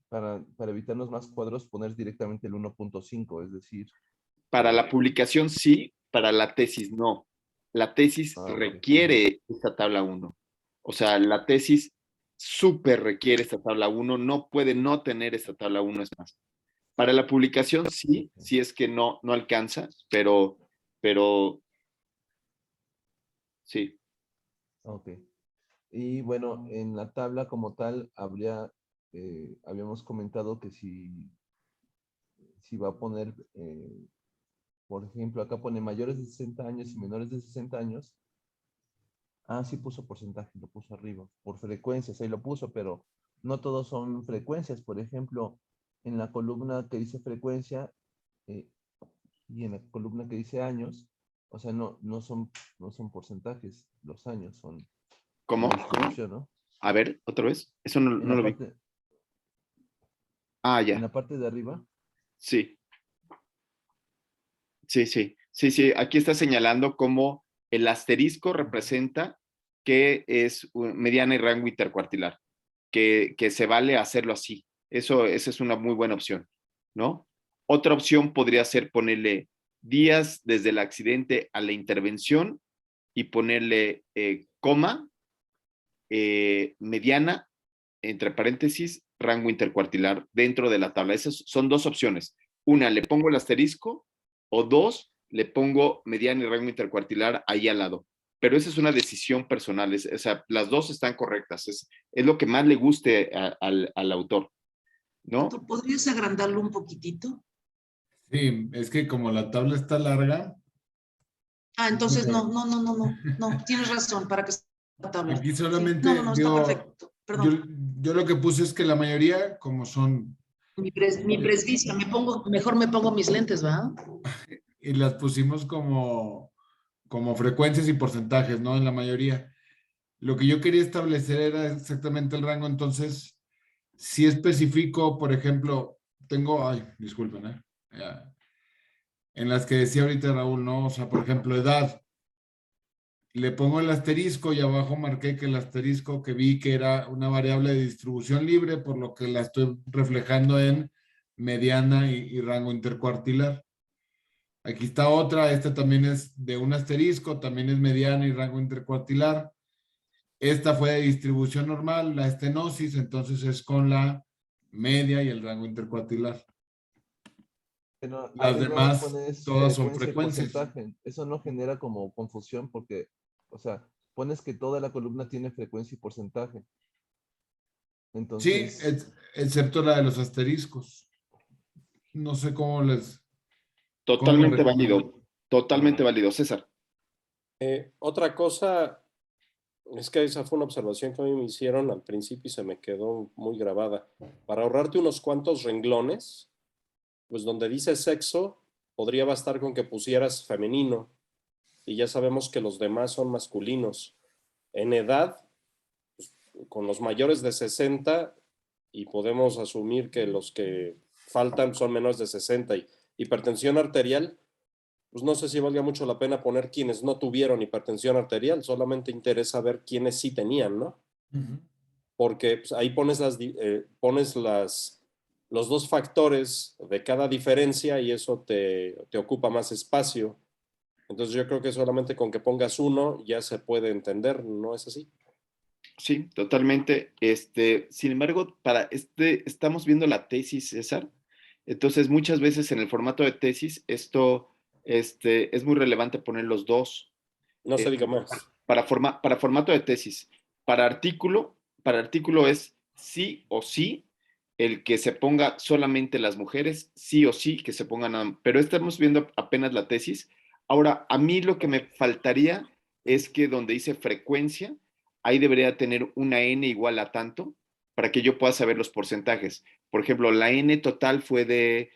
para evitarnos más cuadros poner directamente el 1.5, es decir, Para la publicación sí, para la tesis no. La tesis ok. requiere esta tabla 1. O sea, la tesis súper requiere esta tabla 1, no puede no tener esta tabla 1, es más. Para la publicación sí, sí es que no alcanza, pero sí. Ok. Y bueno, en la tabla como tal habíamos comentado que si va a poner, por ejemplo, acá pone mayores de 60 años y menores de 60 años. Ah, sí puso porcentaje, lo puso arriba. Por frecuencias, ahí lo puso, pero no todos son frecuencias. Por ejemplo, en la columna que dice frecuencia y en la columna que dice años, o sea, no son porcentajes, los años son ¿Cómo? una distribución, ¿no? A ver, otra vez. Eso no, En no la lo vi. parte, Ah, en ya. la parte de arriba, Sí, sí. Aquí está señalando cómo el asterisco representa que es mediana y rango intercuartilar, que se vale hacerlo así. Esa es una muy buena opción, ¿no? Otra opción podría ser ponerle días desde el accidente a la intervención y ponerle coma, mediana, entre paréntesis, rango intercuartilar dentro de la tabla. Esas son dos opciones. Una, le pongo el asterisco, o dos, le pongo mediana y rango intercuartilar ahí al lado. Pero esa es una decisión personal. O sea, las dos están correctas. Es lo que más le guste al autor, ¿no? ¿Tú podrías agrandarlo un poquitito? Sí, es que como la tabla está larga, Ah, entonces no, tienes razón, para que sea la tabla. aquí Sí, solamente no, está digo, perfecto, yo, perdón. yo lo que puse es que la mayoría, como son, Mi presbicia, mejor me pongo mis lentes, ¿va? y las pusimos como frecuencias y porcentajes, ¿no? En la mayoría. Lo que yo quería establecer era exactamente el rango, entonces, si especifico, por ejemplo, disculpen, en las que decía ahorita Raúl, ¿no? O sea, por ejemplo, edad, le pongo el asterisco y abajo marqué que el asterisco que vi que era una variable de distribución libre, por lo que la estoy reflejando en mediana y rango intercuartilar. Aquí está otra, esta también es de un asterisco, también es mediana y rango intercuartilar. Esta fue de distribución normal, la estenosis, entonces es con la media y el rango intercuartilar. pero Las arriba demás, pones todas son frecuencia y frecuencias. porcentaje. Eso no genera como confusión porque, o sea, pones que toda la columna tiene frecuencia y porcentaje. Sí, Entonces, excepto la de los asteriscos. No sé cómo lo Totalmente recomiendo. válido. Totalmente válido, César. Otra cosa es que esa fue una observación que a mí me hicieron al principio y se me quedó muy grabada. Para ahorrarte unos cuantos renglones, pues donde dice sexo, podría bastar con que pusieras femenino y ya sabemos que los demás son masculinos. En edad, con los mayores de 60 y podemos asumir que los que faltan son menores de 60 y hipertensión arterial, pues no sé si valga mucho la pena poner quienes no tuvieron hipertensión arterial, solamente interesa ver quiénes sí tenían, ¿no? Porque pues, ahí pones los dos factores de cada diferencia y eso te ocupa más espacio. Entonces yo creo que solamente con que pongas uno ya se puede entender, ¿no es así? Sí, totalmente. Sin embargo, estamos viendo la tesis, César. Entonces, muchas veces en el formato de tesis, es muy relevante poner los dos. No se eh, diga más. para formato de tesis. Para artículo es sí o sí el que se ponga solamente las mujeres, sí o sí que se pongan, pero estamos viendo apenas la tesis. Ahora, a mí lo que me faltaría es que donde dice frecuencia, ahí debería tener una n igual a tanto para que yo pueda saber los porcentajes. Por ejemplo, la n total fue de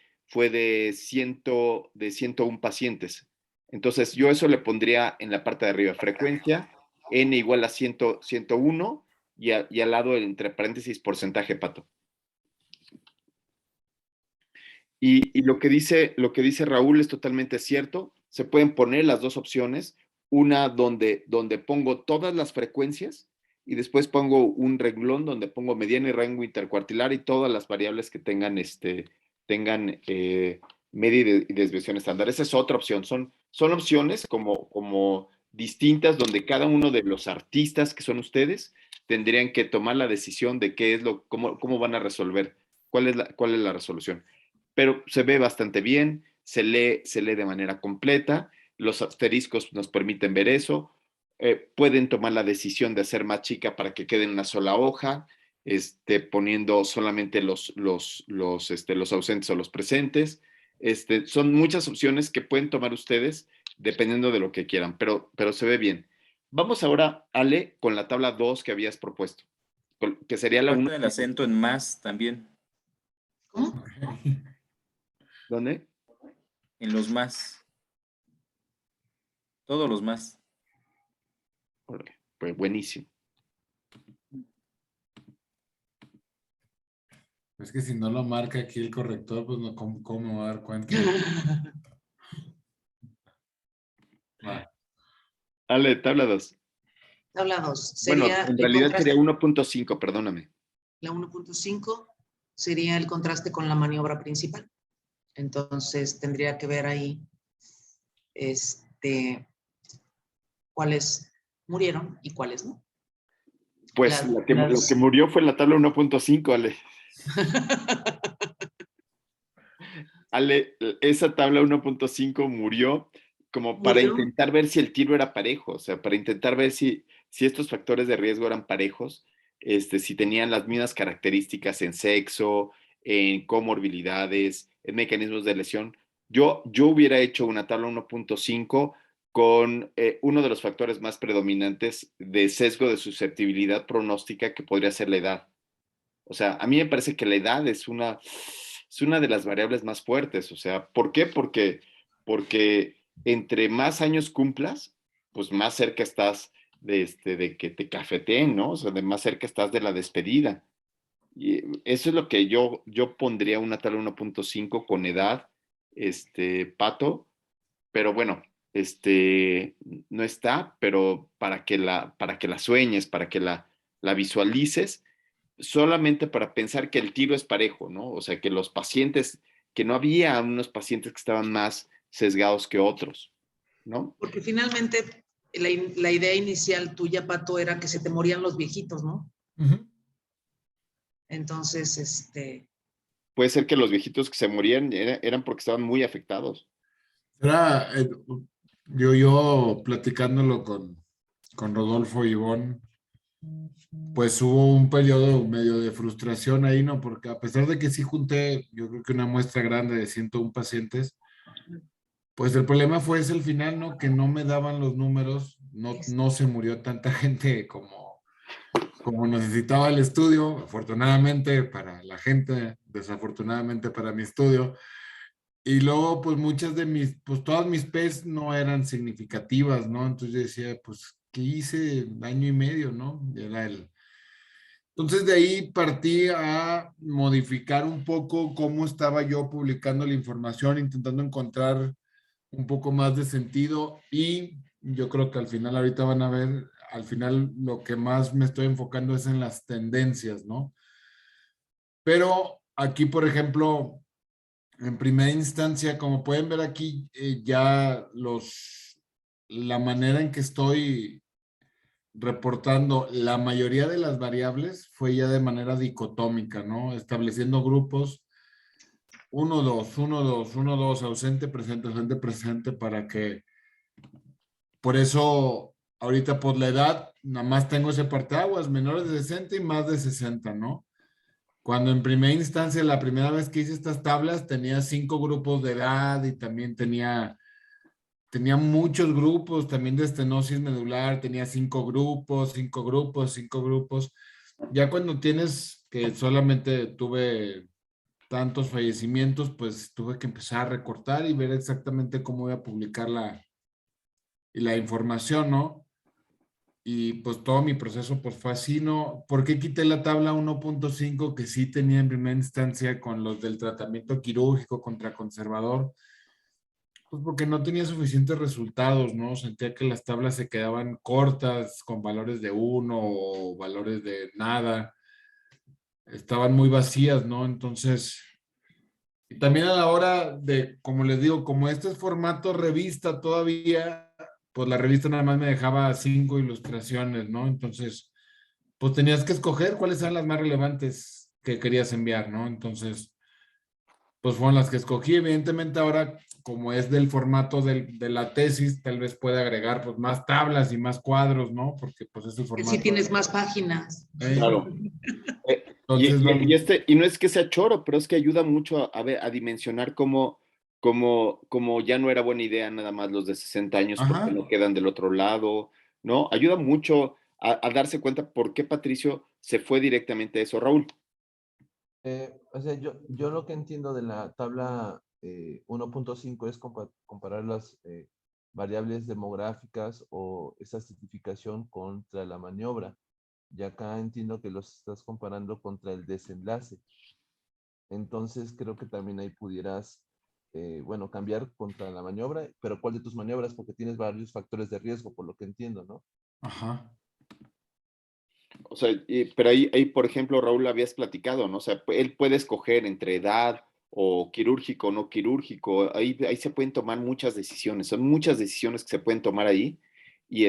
101 pacientes. Entonces, yo eso le pondría en la parte de arriba, frecuencia, n igual a 101 y al lado, entre paréntesis, porcentaje, Pato. Y lo que dice Raúl es totalmente cierto. Se pueden poner las dos opciones, una donde pongo todas las frecuencias y después pongo un renglón donde pongo mediana y rango intercuartilar y todas las variables que tengan media y desviación estándar. Esa es otra opción. Son opciones como distintas donde cada uno de los artistas que son ustedes tendrían que tomar la decisión de cómo van a resolver, cuál es la resolución, pero se ve bastante bien, se lee de manera completa, los asteriscos nos permiten ver eso, pueden tomar la decisión de hacer más chica para que quede en una sola hoja, poniendo solamente los ausentes o los presentes. Son muchas opciones que pueden tomar ustedes dependiendo de lo que quieran, pero se ve bien. Vamos ahora, Ale, con la tabla 2 que habías propuesto, que sería la 1. Falta el acento en más también. ¿Cómo? ¿Dónde? En los más. Todos los más. Órale, pues buenísimo. Es que si no lo marca aquí el corrector, pues no, ¿cómo me voy a dar cuenta? Va. Ale, tabla 2. Tabla 2 Bueno, sería en el realidad contraste. sería 1.5, perdóname. La 1.5 sería el contraste con la maniobra principal. Entonces tendría que ver ahí cuáles murieron y cuáles no. Pues la que murió fue la tabla 1.5, Ale. Ale, esa tabla 1.5 murió como para ¿Murió? intentar ver si el tiro era parejo, o sea, para intentar ver si estos factores de riesgo eran parejos, si tenían las mismas características en sexo, en comorbilidades, en mecanismos de lesión. Yo hubiera hecho una tabla 1.5 con uno de los factores más predominantes de sesgo de susceptibilidad pronóstica que podría ser la edad. O sea, a mí me parece que la edad es una de las variables más fuertes. O sea, ¿por qué? Porque entre más años cumplas, pues más cerca estás de que te cafeteen, ¿no? O sea, de más cerca estás de la despedida. Y eso es lo que yo pondría una tabla 1.5 con edad, Pato, pero bueno, no está, pero para que la sueñes, para que la visualices, solamente para pensar que el tiro es parejo, ¿no? O sea, que los pacientes, que no había unos pacientes que estaban más sesgados que otros, ¿no? Porque finalmente la idea inicial tuya, Pato, era que se te morían los viejitos, ¿no? Ujú. Entonces, Puede ser que los viejitos que se morían eran porque estaban muy afectados. Era, yo platicándolo con Rodolfo y Ivonne, pues hubo un periodo medio de frustración ahí, ¿no? Porque a pesar de que sí junté, yo creo que una muestra grande de 101 pacientes, pues el problema fue ese el final, ¿no? Que no me daban los números, no se murió tanta gente como necesitaba el estudio, afortunadamente para la gente, desafortunadamente para mi estudio. Y luego, pues muchas pues todas mis PES no eran significativas, ¿no? Entonces yo decía, pues, ¿qué hice? Año y medio, ¿no? Entonces de ahí partí a modificar un poco cómo estaba yo publicando la información, intentando encontrar un poco más de sentido y yo creo que al final ahorita van a ver, al final lo que más me estoy enfocando es en las tendencias, ¿no? Pero aquí, por ejemplo, en primera instancia, como pueden ver aquí, ya la manera en que estoy reportando la mayoría de las variables fue ya de manera dicotómica, ¿no? Estableciendo grupos 1, 2, 1, 2, 1, 2, ausente, presente, para que, por eso, ahorita por la edad, nada más tengo ese parteaguas, menores de 60 y más de 60, ¿no? Cuando en primera instancia, la primera vez que hice estas tablas, tenía 5 grupos de edad y también tenía muchos grupos, también de estenosis medular, tenía 5 grupos, 5 grupos, 5 grupos. Ya cuando tienes que solamente tuve tantos fallecimientos, pues tuve que empezar a recortar y ver exactamente cómo voy a publicar la información, ¿no? Y pues todo mi proceso pues fue así, ¿no? ¿Por qué quité la tabla 1.5 que sí tenía en primera instancia con los del tratamiento quirúrgico contra conservador? Pues porque no tenía suficientes resultados, ¿no? Sentía que las tablas se quedaban cortas con valores de 1 o valores de nada. Estaban muy vacías, ¿no? Entonces, y también a la hora de, como les digo, como este es formato revista todavía, pues la revista nada más me dejaba 5 ilustraciones, ¿no? Entonces, pues tenías que escoger cuáles eran las más relevantes que querías enviar, ¿no? Entonces, pues fueron las que escogí. Evidentemente ahora, como es del formato de la tesis, tal vez pueda agregar pues más tablas y más cuadros, ¿no? Porque pues es el que sí formato. tienes más páginas. Claro. Entonces, Y no es que sea choro, pero es que ayuda mucho a dimensionar cómo ya no era buena idea nada más los de 60 años porque ajá. no quedan del otro lado, ¿no? Ayuda mucho a darse cuenta por qué Patricio se fue directamente a eso. Raúl. O sea, yo lo que entiendo de la tabla 1.5 es comparar las variables demográficas o esa certificación contra la maniobra. Y acá entiendo que los estás comparando contra el desenlace. Entonces creo que también ahí pudieras, bueno, cambiar contra la maniobra, pero ¿cuál de tus maniobras? Porque tienes varios factores de riesgo, por lo que entiendo, ¿no? Ajá. O sea, pero ahí, por ejemplo, Raúl habías platicado, ¿no? O sea, él puede escoger entre edad o quirúrgico o no quirúrgico. Ahí se pueden tomar muchas decisiones. Son muchas decisiones que se pueden tomar ahí. Y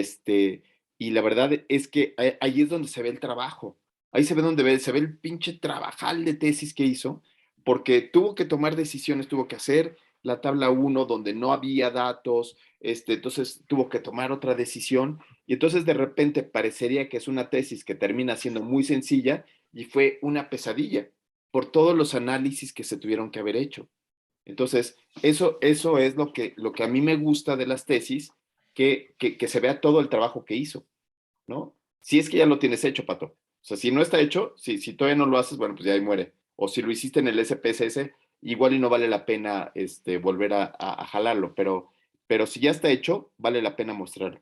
y la verdad es que ahí es donde se ve el trabajo. Ahí se ve se ve el pinche trabajal de tesis que hizo, porque tuvo que tomar decisiones, tuvo que hacer la tabla uno donde no había datos, entonces tuvo que tomar otra decisión y entonces de repente parecería que es una tesis que termina siendo muy sencilla y fue una pesadilla por todos los análisis que se tuvieron que haber hecho. Entonces, eso es lo que a mí me gusta de las tesis, que se vea todo el trabajo que hizo, ¿no? Si es que ya lo tienes hecho, Pato. O sea, si no está hecho, si todavía no lo haces, bueno, pues ya ahí muere. O si lo hiciste en el SPSS, igual y no vale la pena volver a jalarlo, pero si ya está hecho, vale la pena mostrarlo.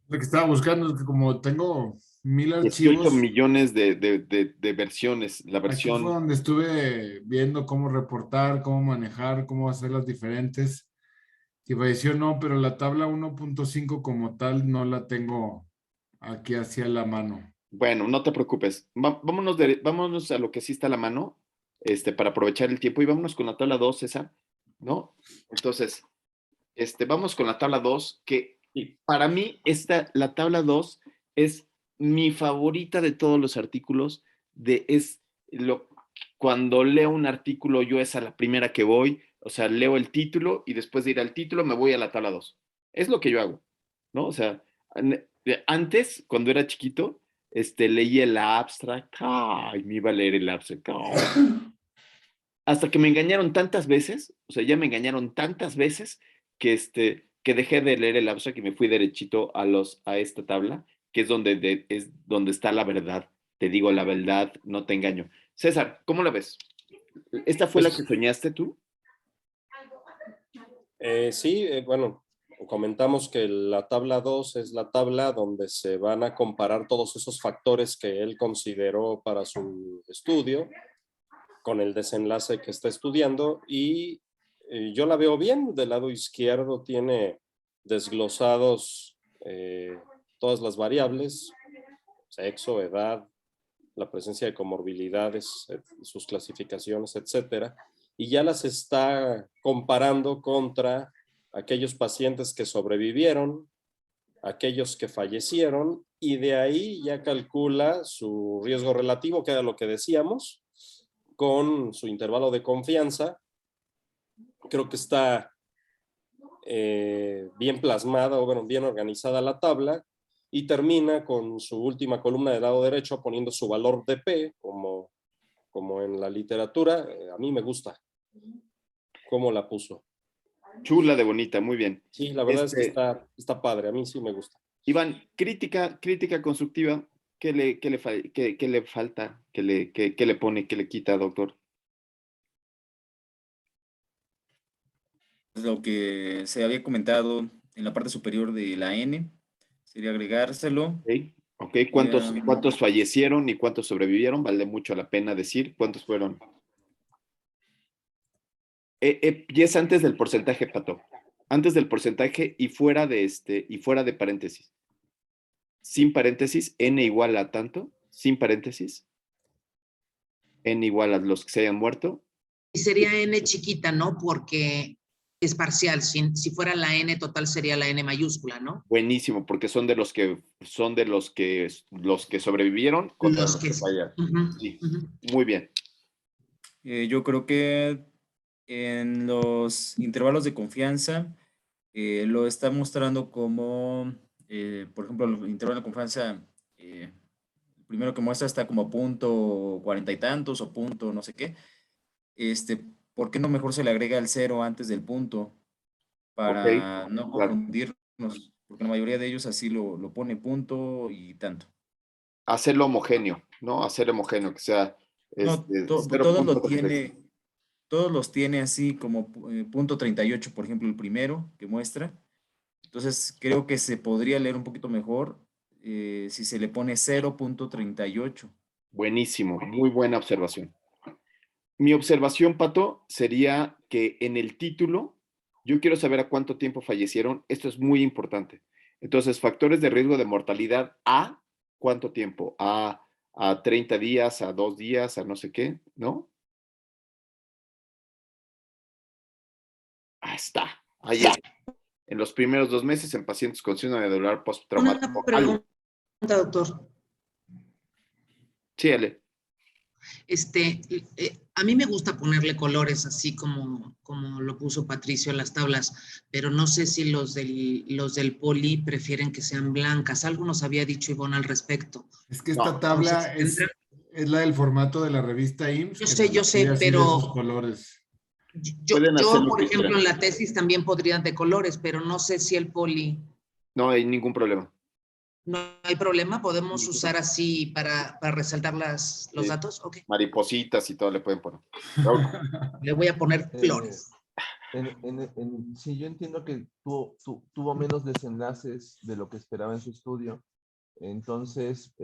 Lo que estaba buscando es que como tengo 1000 18 archivos, millones de versiones. La aquí fue versión, donde estuve viendo cómo reportar, cómo manejar, cómo hacer las diferentes. Si falleció no, pero la tabla 1.5 como tal no la tengo aquí hacia la mano. bueno, no te preocupes. Vámonos a lo que sí está a la mano, para aprovechar el tiempo y vámonos con la tabla 2 César, ¿no? Entonces, vamos con la tabla 2 que para mí la tabla 2 es mi favorita de todos los artículos, cuando leo un artículo yo es a la primera que voy, o sea, leo el título y después de ir al título me voy a la tabla 2. Es lo que yo hago, ¿no? O sea, antes, cuando era chiquito, leía el abstract, ay, me iba a leer el abstract, hasta que me engañaron tantas veces, o sea, ya me engañaron tantas veces que dejé de leer el abstract y me fui derechito a esta tabla, que es donde está la verdad. Te digo la verdad, no te engaño. César, ¿cómo la ves? ¿Esta fue la que Pues soñaste tú? sí, bueno, comentamos que la tabla 2 es la tabla donde se van a comparar todos esos factores que él consideró para su estudio con el desenlace que está estudiando y yo la veo bien. Del lado izquierdo tiene desglosados todas las variables, sexo, edad, la presencia de comorbilidades, sus clasificaciones, etcétera, y ya las está comparando contra aquellos pacientes que sobrevivieron, aquellos que fallecieron, y de ahí ya calcula su riesgo relativo, que era lo que decíamos, con su intervalo de confianza. Creo que está bien plasmada, o bueno, bien organizada la tabla, y termina con su última columna del lado derecho poniendo su valor de P, como en la literatura. A mí me gusta cómo la puso. Chula de bonita, muy bien. Sí, la verdad es que está padre, a mí sí me gusta. Iván, crítica constructiva, ¿qué le falta? ¿Qué le pone? ¿Qué le quita, doctor? Lo que se había comentado en la parte superior de la N, sería agregárselo. Ok, ok, Y, ¿cuántos fallecieron y cuántos sobrevivieron? Vale mucho la pena decir cuántos fueron. Y es antes del porcentaje, Pato. Antes del porcentaje y fuera de paréntesis. Sin paréntesis, n igual a tanto. Sin paréntesis, n igual a los que se hayan muerto. Y sería n chiquita, ¿no? Porque es parcial. Si fuera la n total sería la n mayúscula, ¿no? Buenísimo, porque son de los que sobrevivieron contra Los los que... que fallaron. Sí, uh -huh. muy bien. yo creo que en los intervalos de confianza lo está mostrando como, por ejemplo, el intervalo de confianza, el primero que muestra está como punto 40 y tantos o punto no sé qué. ¿Por qué no mejor se le agrega el 0 antes del punto Ok, para no claro. confundirnos? Porque la mayoría de ellos así lo pone punto y tanto. hacerlo homogéneo, ¿no? Hacer homogéneo, que sea No, 0.36. todos los tiene así como punto 38, por ejemplo, el primero que muestra. Entonces, creo que se podría leer un poquito mejor si se le pone 0.38. Buenísimo, muy buena observación. Mi observación, Pato, sería que en el título, yo quiero saber a cuánto tiempo fallecieron. Esto es muy importante. Entonces, factores de riesgo de mortalidad a cuánto tiempo, a 30 días, a 2 días, a no sé qué, ¿no? Ahí está. Ahí está. En los primeros 2 meses en pacientes con síndrome medular Una postraumático. pregunta, doctor. Sí, Ale. A mí me gusta ponerle colores así como lo puso Patricio en las tablas, pero no sé si los del poli prefieren que sean blancas. Algo nos había dicho Ivonne al respecto. Es que No, esta tabla entonces, es la del formato de la revista IMSS. Yo sé, así de esos pero colores. Pueden hacer lo por que ejemplo, quieran. en la tesis también podrían de colores, pero no sé si el poli, No hay ningún problema. no hay problema, podemos usar así para resaltar los Sí. datos. Ok, Maripositas y todo le pueden poner. le voy a poner Eh, flores. Sí, yo entiendo que tuvo menos desenlaces de lo que esperaba en su estudio. Entonces,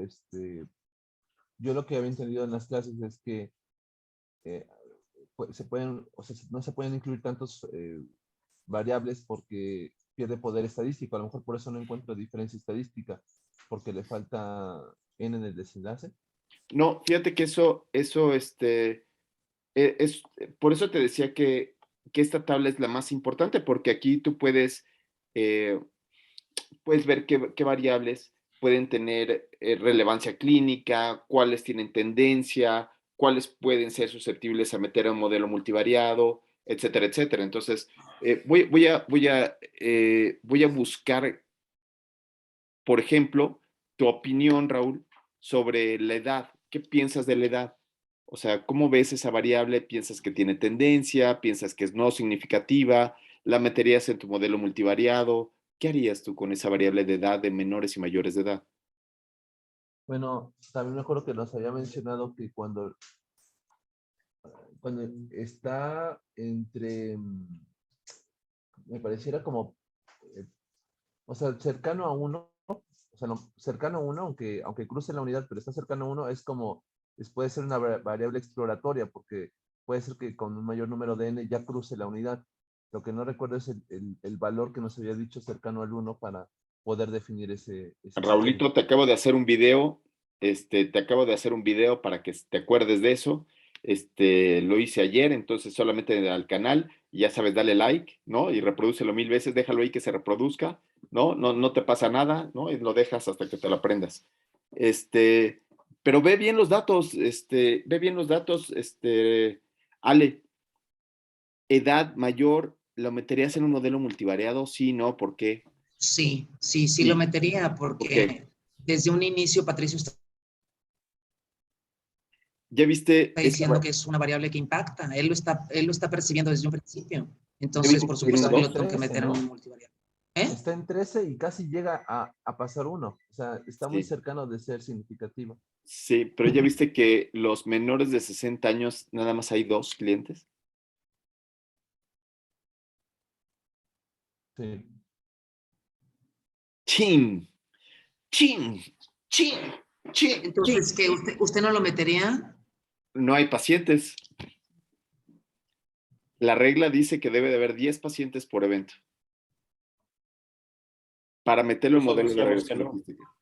yo lo que había entendido en las clases es que se pueden, o sea, no se pueden incluir tantos variables porque pierde poder estadístico. A lo mejor por eso no encuentro diferencia estadística, porque le falta n en el desenlace. No, fíjate que por eso te decía que esta tabla es la más importante, porque aquí tú eh, puedes ver qué variables pueden tener relevancia clínica, cuáles tienen tendencia, cuáles pueden ser susceptibles a meter a un modelo multivariado, etcétera, etcétera. Entonces, voy a buscar, por ejemplo, tu opinión, Raúl, sobre la edad. ¿Qué piensas de la edad? O sea, ¿cómo ves esa variable? ¿Piensas que tiene tendencia? ¿Piensas que es no significativa? ¿La meterías en tu modelo multivariado? ¿Qué harías tú con esa variable de edad de menores y mayores de edad? Bueno, también me acuerdo que nos había mencionado que cuando está entre, me pareciera como, eh, o sea, cercano a uno, o sea, cercano a uno, aunque cruce la unidad, pero está cercano a uno, es como, puede ser una variable exploratoria, porque puede ser que con un mayor número de n ya cruce la unidad. Lo que no recuerdo es el valor que nos había dicho cercano al 1 para poder definir ese score. Raulito, te acabo de hacer un video, para que te acuerdes de eso. Lo hice ayer, entonces solamente al canal, y ya sabes, dale like, ¿no? Y reprodúcelo 1000 veces, déjalo ahí que se reproduzca, ¿no? No te pasa nada, ¿no? Y lo dejas hasta que te lo aprendas. Pero ve bien los datos, Ale, edad mayor, ¿lo meterías en un modelo multivariado? Sí, no, ¿por qué? Sí lo Sí, metería ¿por qué? porque desde un inicio Patricio está ¿Ya viste diciendo que es una variable que impacta. Él lo está percibiendo desde un principio. ¿Ya Entonces, viste por que tiene un supuesto Está que en lo 2? tengo que 13, meter en ¿no? un multivariable. ¿Eh? Está en 13 y casi llega a pasar 1. O sea, está muy Sí, cercano de ser significativo. sí, pero ya viste que los menores de 60 años nada más hay 2 clientes. Sí. ¡Chin! ¡Chin! ¡Chin! ¡Chin! ¡Chin! Entonces, ¿que usted no lo metería? No hay pacientes. La regla dice que debe de haber 10 pacientes por evento para meterlo en Nosotros modelo de decíamos que regresión no. logística.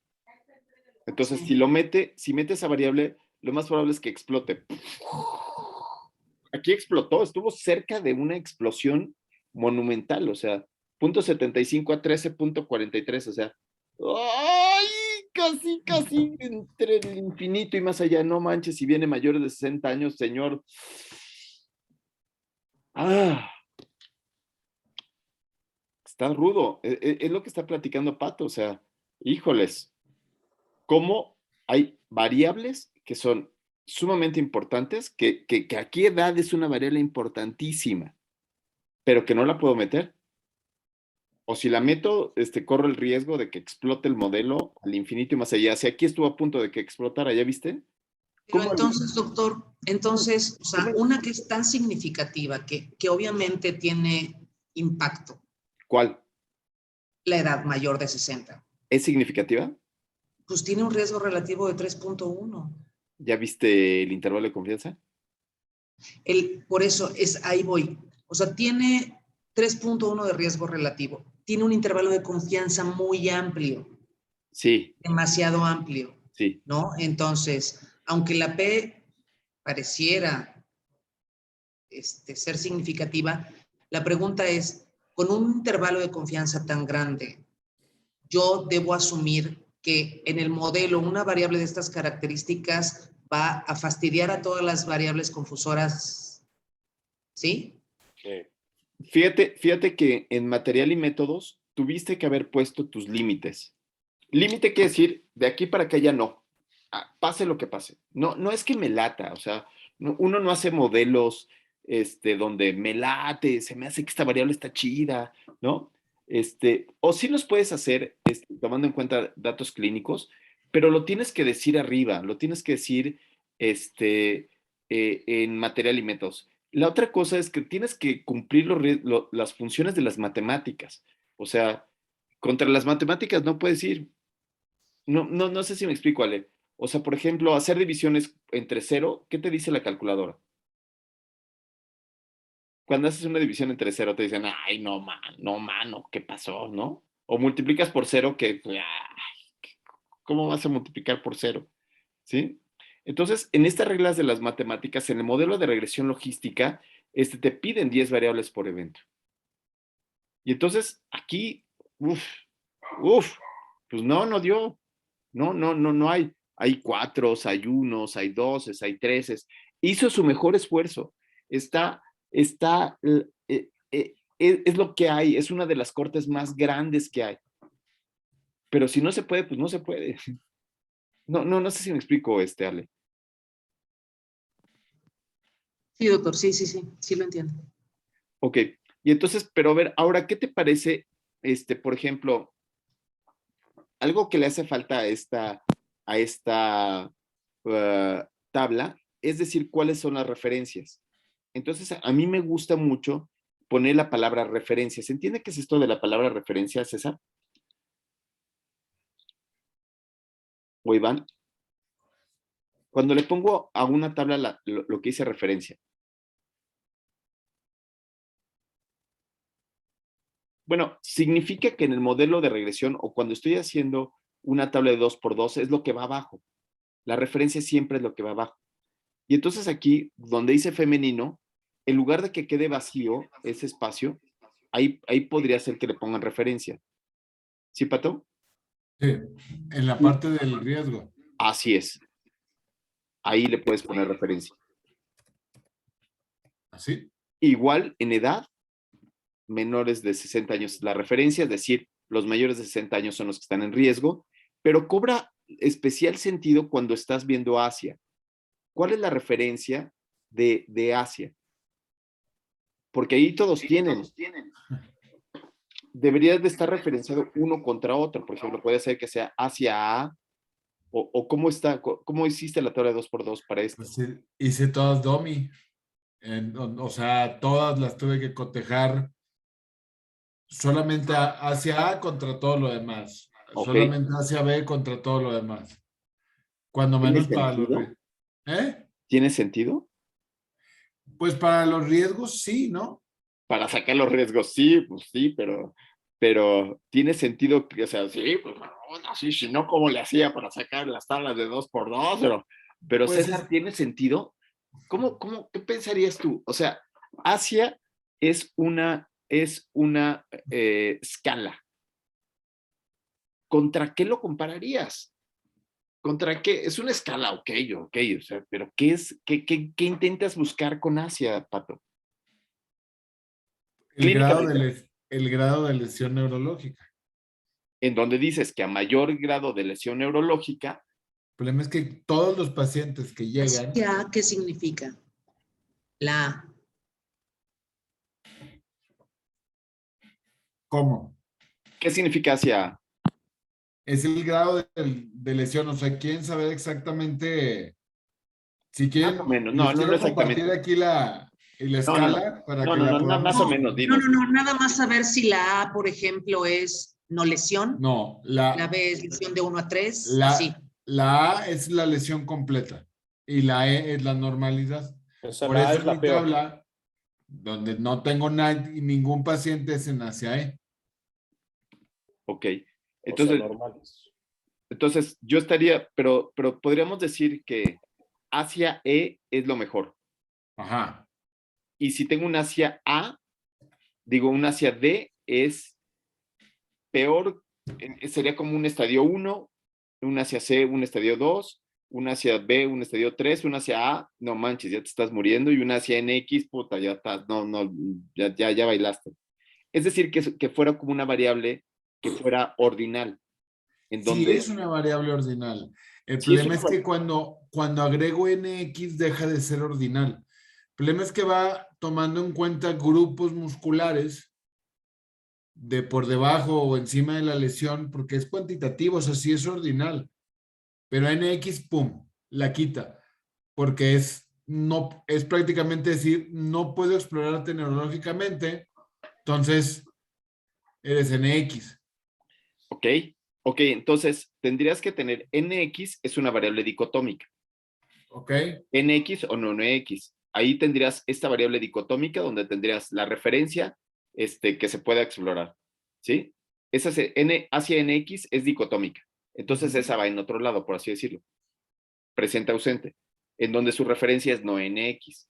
Entonces, Sí. si mete esa variable, lo más probable es que explote. Aquí explotó, estuvo cerca de una explosión monumental, o sea, 0.75 a 13.43, o sea, ¡ay! Casi entre el infinito y más allá, no manches, si viene mayor de 60 años, señor. Está rudo, es lo que está platicando Pato, o sea, híjoles, cómo hay variables que son sumamente importantes, que aquí edad es una variable importantísima, pero que no la puedo meter. O si la meto, corro el riesgo de que explote el modelo al infinito y más allá. Si aquí estuvo a punto de que explotara, ¿ya viste? Pero ¿Cómo? entonces, doctor, entonces, o sea, una que es tan significativa, que obviamente tiene impacto, ¿Cuál? la edad mayor de 60, ¿Es significativa? pues tiene un riesgo relativo de 3.1. ¿Ya viste el intervalo de confianza? Por eso ahí voy. O sea, tiene 3.1 de riesgo relativo. Tiene un intervalo de confianza muy amplio, Sí, demasiado amplio, sí. ¿no? Entonces, aunque la P pareciera ser significativa, la pregunta es, con un intervalo de confianza tan grande, yo debo asumir que en el modelo una variable de estas características va a fastidiar a todas las variables confusoras, ¿sí? Fíjate que en material y métodos tuviste que haber puesto tus límites. Límite quiere decir, de aquí para acá ya no. Pase lo que pase. No, no es que me lata, o sea, uno no hace modelos donde me late, se me hace que esta variable está chida, ¿no? O sí los puedes hacer tomando en cuenta datos clínicos, pero lo tienes que decir arriba, lo tienes que decir en material y métodos. La otra cosa es que tienes que cumplir las funciones de las matemáticas. O sea, contra las matemáticas no puedes ir. No sé si me explico, Ale. O sea, por ejemplo, hacer divisiones entre cero, ¿qué te dice la calculadora? Cuando haces una división entre cero, te dicen, ay, no, mano, ¿qué pasó, no? O multiplicas por cero, que, ay, ¿cómo vas a multiplicar por cero? ¿Sí? Entonces, en estas reglas de las matemáticas, en el modelo de regresión logística, te piden 10 variables por evento. Y entonces, aquí, pues no dio. No hay. Hay 4, hay 1, hay 12, hay 13. Hizo su mejor esfuerzo. Está, es lo que hay. Es una de las cortes más grandes que hay. Pero si no se puede, pues no se puede. No sé si me explico, Ale. Sí, doctor, sí lo entiendo. Ok. Y entonces, pero a ver, ahora, ¿qué te parece, por ejemplo, algo que le hace falta a esta tabla, es decir, cuáles son las referencias? Entonces, a mí me gusta mucho poner la palabra referencia. ¿Se entiende qué es esto de la palabra referencia, César? ¿O Iván? Cuando le pongo a una tabla lo que dice referencia. Bueno, significa que en el modelo de regresión o cuando estoy haciendo una tabla de 2x2 es lo que va abajo. La referencia siempre es lo que va abajo. Y entonces aquí, donde dice femenino, en lugar de que quede vacío ese espacio, ahí podría ser que le pongan referencia. ¿Sí, Pato? Sí, en la parte del riesgo. Así es. Ahí le puedes poner referencia. ¿Así? Igual en edad, menores de 60 años la referencia, es decir, los mayores de 60 años son los que están en riesgo, pero cobra especial sentido cuando estás viendo Asia. ¿Cuál es la referencia de Asia? Porque ahí todos tienen. Deberías de estar referenciado uno contra otro. Por ejemplo, puede ser que sea Asia A, o cómo está, cómo hiciste la tabla de 2x2 para esto. Pues hice todas dummy. O sea, todas las tuve que cotejar solamente hacia A contra todo lo demás. Ok. Solamente hacia B contra todo lo demás. Cuando ¿Tiene menos para los sentido? ¿eh? ¿Tiene sentido? Pues para los riesgos sí, ¿no? Para sacar los riesgos, sí, pues sí, pero tiene sentido que, o sea, sí, pues no, sí, si no, ¿cómo le hacía para sacar las tablas de 2x2? Pero Pues César, ¿tiene sentido? ¿Qué pensarías tú? O sea, Asia es una escala. ¿Contra qué lo compararías? ¿Contra qué? Es una escala, ok, o sea, pero ¿qué intentas buscar con Asia, Pato? Clínicamente, el grado de lesión neurológica. en donde dices que a mayor grado de lesión neurológica, El problema es que todos los pacientes que llegan. ¿Qué significa? La A. ¿Cómo? ¿Qué significa hacia A? Es el grado de lesión, o sea, quieren saber exactamente, si Más quieren, o menos. les No, no, no quiero compartir exactamente. aquí la No, no, no. escala para No, que no, la no, podamos... más o No, menos, no, dinos. no, no, nada más saber si la A, por ejemplo, es no lesión, No, la B es lesión de 1 a 3, así. la A es la lesión completa y la E es la normalidad. O sea, Por la A eso es en la mi peor. tabla, donde no tengo ningún paciente es en hacia E. Ok. O sea, Entonces, normales. yo estaría, pero podríamos decir que hacia E es lo mejor. Ajá. Y si tengo un hacia A, digo, un hacia D es peor, sería como un estadio 1, un hacia C, un estadio 2, un hacia B, un estadio 3, un hacia A, no manches, ya te estás muriendo, y un hacia NX, puta, ya estás, no, ya bailaste. Es decir, que fuera como una variable que fuera ordinal, en Sí, donde es una variable ordinal. El sí es problema una es que cuando agrego NX deja de ser ordinal. El problema es que va tomando en cuenta grupos musculares de por debajo o encima de la lesión, porque es cuantitativo, o sea, sí es ordinal. Pero NX, pum, la quita, porque no, es prácticamente decir, no puedo explorarte neurológicamente, entonces eres NX. ok, entonces tendrías que tener NX es una variable dicotómica, ¿Ok? NX o no NX. Ahí tendrías esta variable dicotómica donde tendrías la referencia que se pueda explorar, ¿sí? Esa N hacia NX es dicotómica, entonces esa va en otro lado, por así decirlo, presente ausente, en donde su referencia es no NX.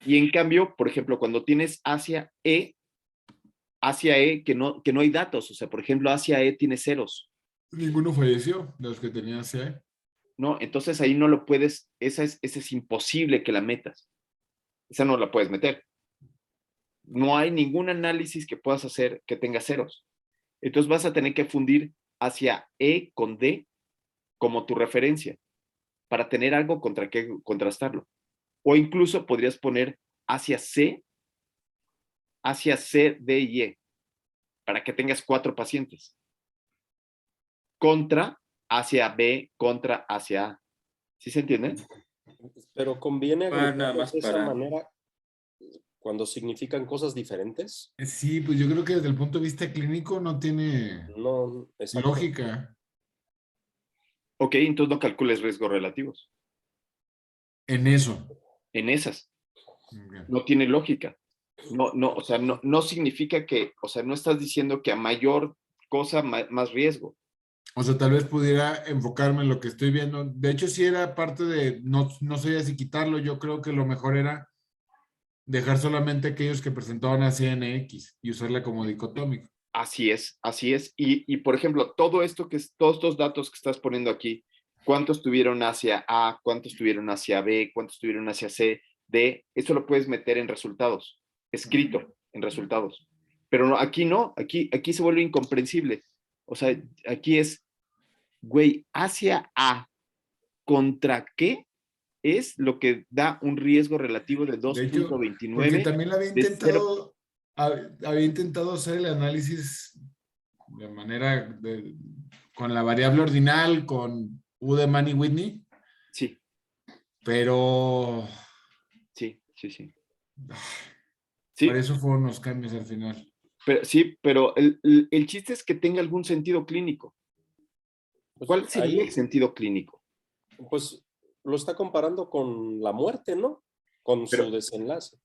Y en cambio, por ejemplo, cuando tienes hacia E que no hay datos, o sea, por ejemplo, hacia E tiene ceros, Ninguno falleció de los que tenía CE. ¿no? Entonces ahí no lo puedes, esa es imposible que la metas, esa no la puedes meter. No hay ningún análisis que puedas hacer que tenga ceros. Entonces vas a tener que fundir hacia E con D como tu referencia para tener algo contra qué contrastarlo. O incluso podrías poner hacia C, D y E, para que tengas 4 pacientes. Contra hacia B, contra hacia A. ¿Sí se entiende? Pero conviene Nada agruparlos más de esa para... manera cuando significan cosas diferentes. Sí, pues yo creo que desde el punto de vista clínico no tiene No, exacto. lógica Ok, entonces no calcules riesgos relativos. en eso. En esas. Ok. No tiene lógica. No, o sea, no significa que, o sea, no estás diciendo que a mayor cosa, más riesgo. O sea, tal vez pudiera enfocarme en lo que estoy viendo. De hecho, sí era parte de, no sabía si quitarlo. Yo creo que lo mejor era dejar solamente aquellos que presentaban a CNX y usarla como dicotómico. Así es, así es. Y por ejemplo, todos estos datos que estás poniendo aquí, ¿cuántos tuvieron hacia A? ¿Cuántos tuvieron hacia B? ¿Cuántos tuvieron hacia C? D, eso lo puedes meter en resultados, escrito en resultados. Pero aquí no, aquí se vuelve incomprensible. O sea, aquí es, güey, hacia A, ¿contra qué es lo que da un riesgo relativo de De hecho, porque 2.29 también de 0? había intentado hacer el análisis de manera con la variable ordinal, con Udeman y Whitney, Sí, pero sí, sí, sí. por Sí, eso fueron los cambios al final. pero el chiste es que tenga algún sentido clínico. Pues ¿Cuál sería el ahí, sentido clínico? pues lo está comparando con la muerte, ¿no? Con Pero, su desenlace.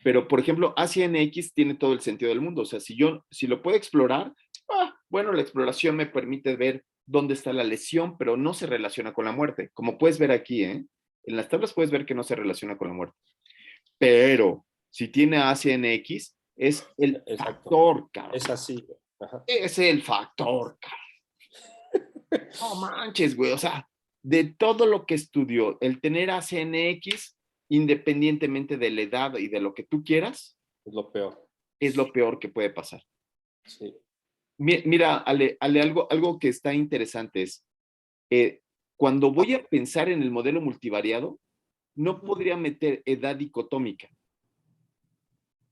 pero por ejemplo, ACNX tiene todo el sentido del mundo. O sea, si lo puedo explorar, bueno, la exploración me permite ver dónde está la lesión, pero no se relaciona con la muerte. Como puedes ver aquí, ¿eh? En las tablas puedes ver que no se relaciona con la muerte. Pero si tiene ACNX, es el Exacto. factor, cabrón. Es así. Ajá. Es el factor, cabrón. No manches, güey. O sea, de todo lo que estudió, el tener ACNX, independientemente de la edad y de lo que tú quieras, Es lo peor. es lo peor que puede pasar. Sí. Mira, Ale, algo que está interesante es, cuando voy a pensar en el modelo multivariado, no podría meter edad dicotómica.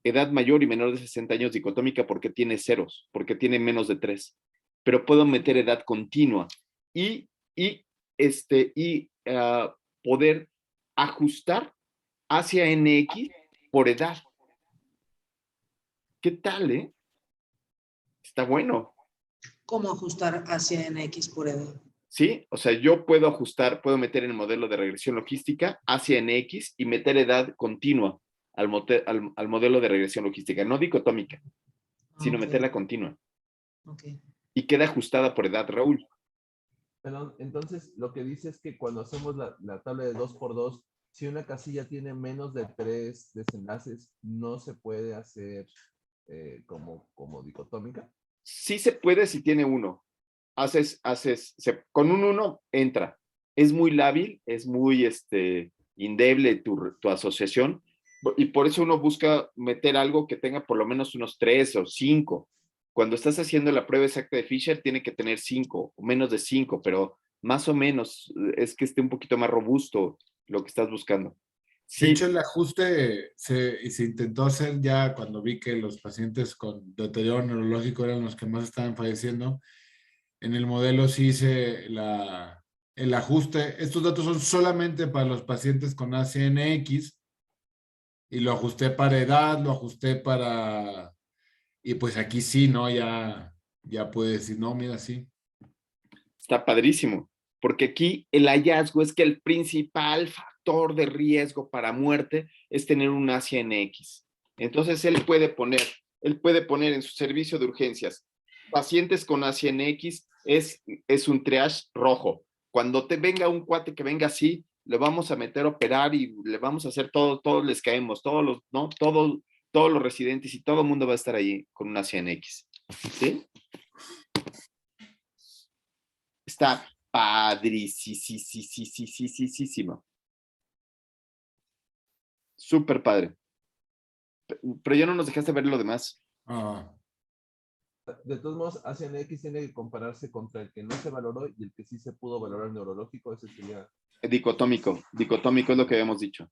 edad mayor y menor de 60 años dicotómica porque tiene ceros, porque tiene menos de 3. Pero puedo meter edad continua y poder ajustar hacia NX por edad. ¿Qué tal, Está bueno. ¿Cómo ajustar hacia NX por edad? ¿Sí? O sea, yo puedo ajustar, puedo meter en el modelo de regresión logística hacia NX y meter edad continua al modelo de regresión logística, no dicotómica, sino Ok, meterla continua. ok. Y queda ajustada por edad, Raúl. Pero entonces, lo que dice es que cuando hacemos la tabla de 2x2, si una casilla tiene menos de 3 desenlaces, no se puede hacer como dicotómica. Sí se puede si tiene uno. Con un 1 entra. Es muy lábil, es muy endeble tu asociación, y por eso uno busca meter algo que tenga por lo menos unos 3 o 5. Cuando estás haciendo la prueba exacta de Fisher, tiene que tener 5 o menos de 5, pero más o menos es que esté un poquito más robusto lo que estás buscando. De Sí, hecho, el ajuste se intentó hacer ya cuando vi que los pacientes con deterioro neurológico eran los que más estaban falleciendo. En el modelo sí hice el ajuste. Estos datos son solamente para los pacientes con ACNX y lo ajusté para edad, lo ajusté para... Y pues aquí sí, ¿no? Ya puede decir, no, mira, sí. está padrísimo, porque aquí el hallazgo es que el principal factor de riesgo para muerte es tener un ACNX. Entonces él puede poner en su servicio de urgencias pacientes con ACNX, es un triage rojo. Cuando te venga un cuate que venga así, le vamos a meter a operar y le vamos a hacer todo, todos les caemos, todos los residentes y todo el mundo va a estar ahí con un ACNX. ¿Sí? Está padrísimo. Súper padre. Pero ya no nos dejaste ver lo demás. Ah, De todos modos, ACNX tiene que compararse contra el que no se valoró y el que sí se pudo valorar neurológico. Ese sería... Dicotómico es lo que habíamos dicho.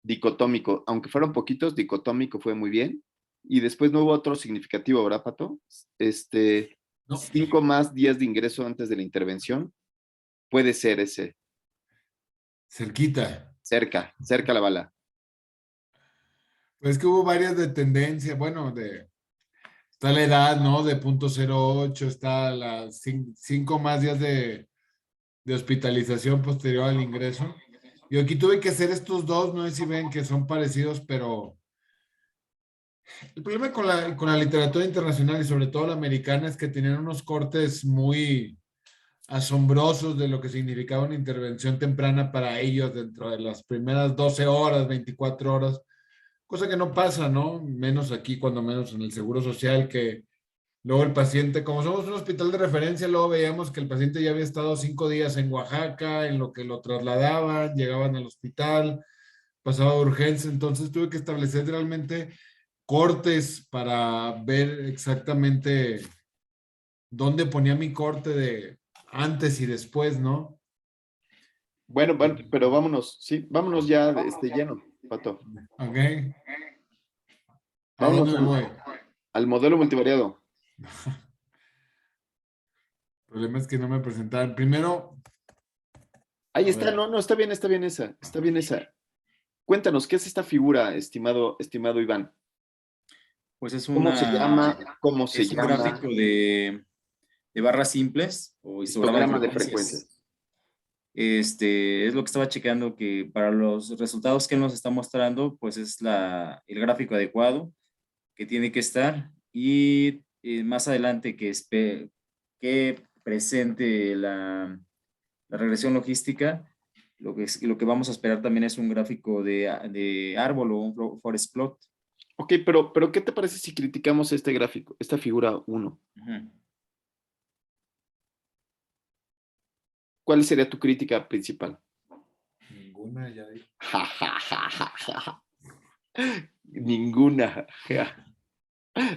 Dicotómico, aunque fueron poquitos, dicotómico fue muy bien. Y después no hubo otro significativo, ¿verdad, Pato? no, 5 más días de ingreso antes de la intervención. Puede ser ese. cerquita. Cerca la bala. Pues que hubo varias de tendencia, bueno, está la edad, ¿no? De 0.08, está las 5 más días de hospitalización posterior al ingreso. Yo aquí tuve que hacer estos dos, no sé si ven que son parecidos, pero el problema con la literatura internacional y sobre todo la americana es que tenían unos cortes muy asombrosos de lo que significaba una intervención temprana para ellos dentro de las primeras 12 horas, 24 horas, cosa que no pasa, ¿no? Menos aquí, cuando menos en el Seguro Social, que luego el paciente, como somos un hospital de referencia, luego veíamos que el paciente ya había estado 5 días en Oaxaca, en lo que lo trasladaban, llegaban al hospital, pasaba a urgencia, entonces tuve que establecer realmente cortes para ver exactamente dónde ponía mi corte de antes y después, ¿no? Bueno, pero vámonos, sí, vámonos ya lleno, Pato. Ok. ¿A Vámonos dónde me voy? al modelo multivariado. El problema es que no me presentaron. Primero, Ahí a está, ver, no, está bien esa. Cuéntanos, ¿qué es esta figura, estimado Iván? Pues ¿Cómo se llama? ¿Cómo se es un llama? gráfico de barras simples o histogramas de Histograma de frecuencias. frecuencias. Es lo que estaba checando, que para los resultados que él nos está mostrando, pues es el gráfico adecuado que tiene que estar, y más adelante que presente la regresión logística, lo que vamos a esperar también es un gráfico de árbol o un forest plot. Ok, pero ¿qué te parece si criticamos este gráfico, esta figura 1? Ujú. ¿Cuál sería tu crítica principal? ninguna ya dije. Ninguna.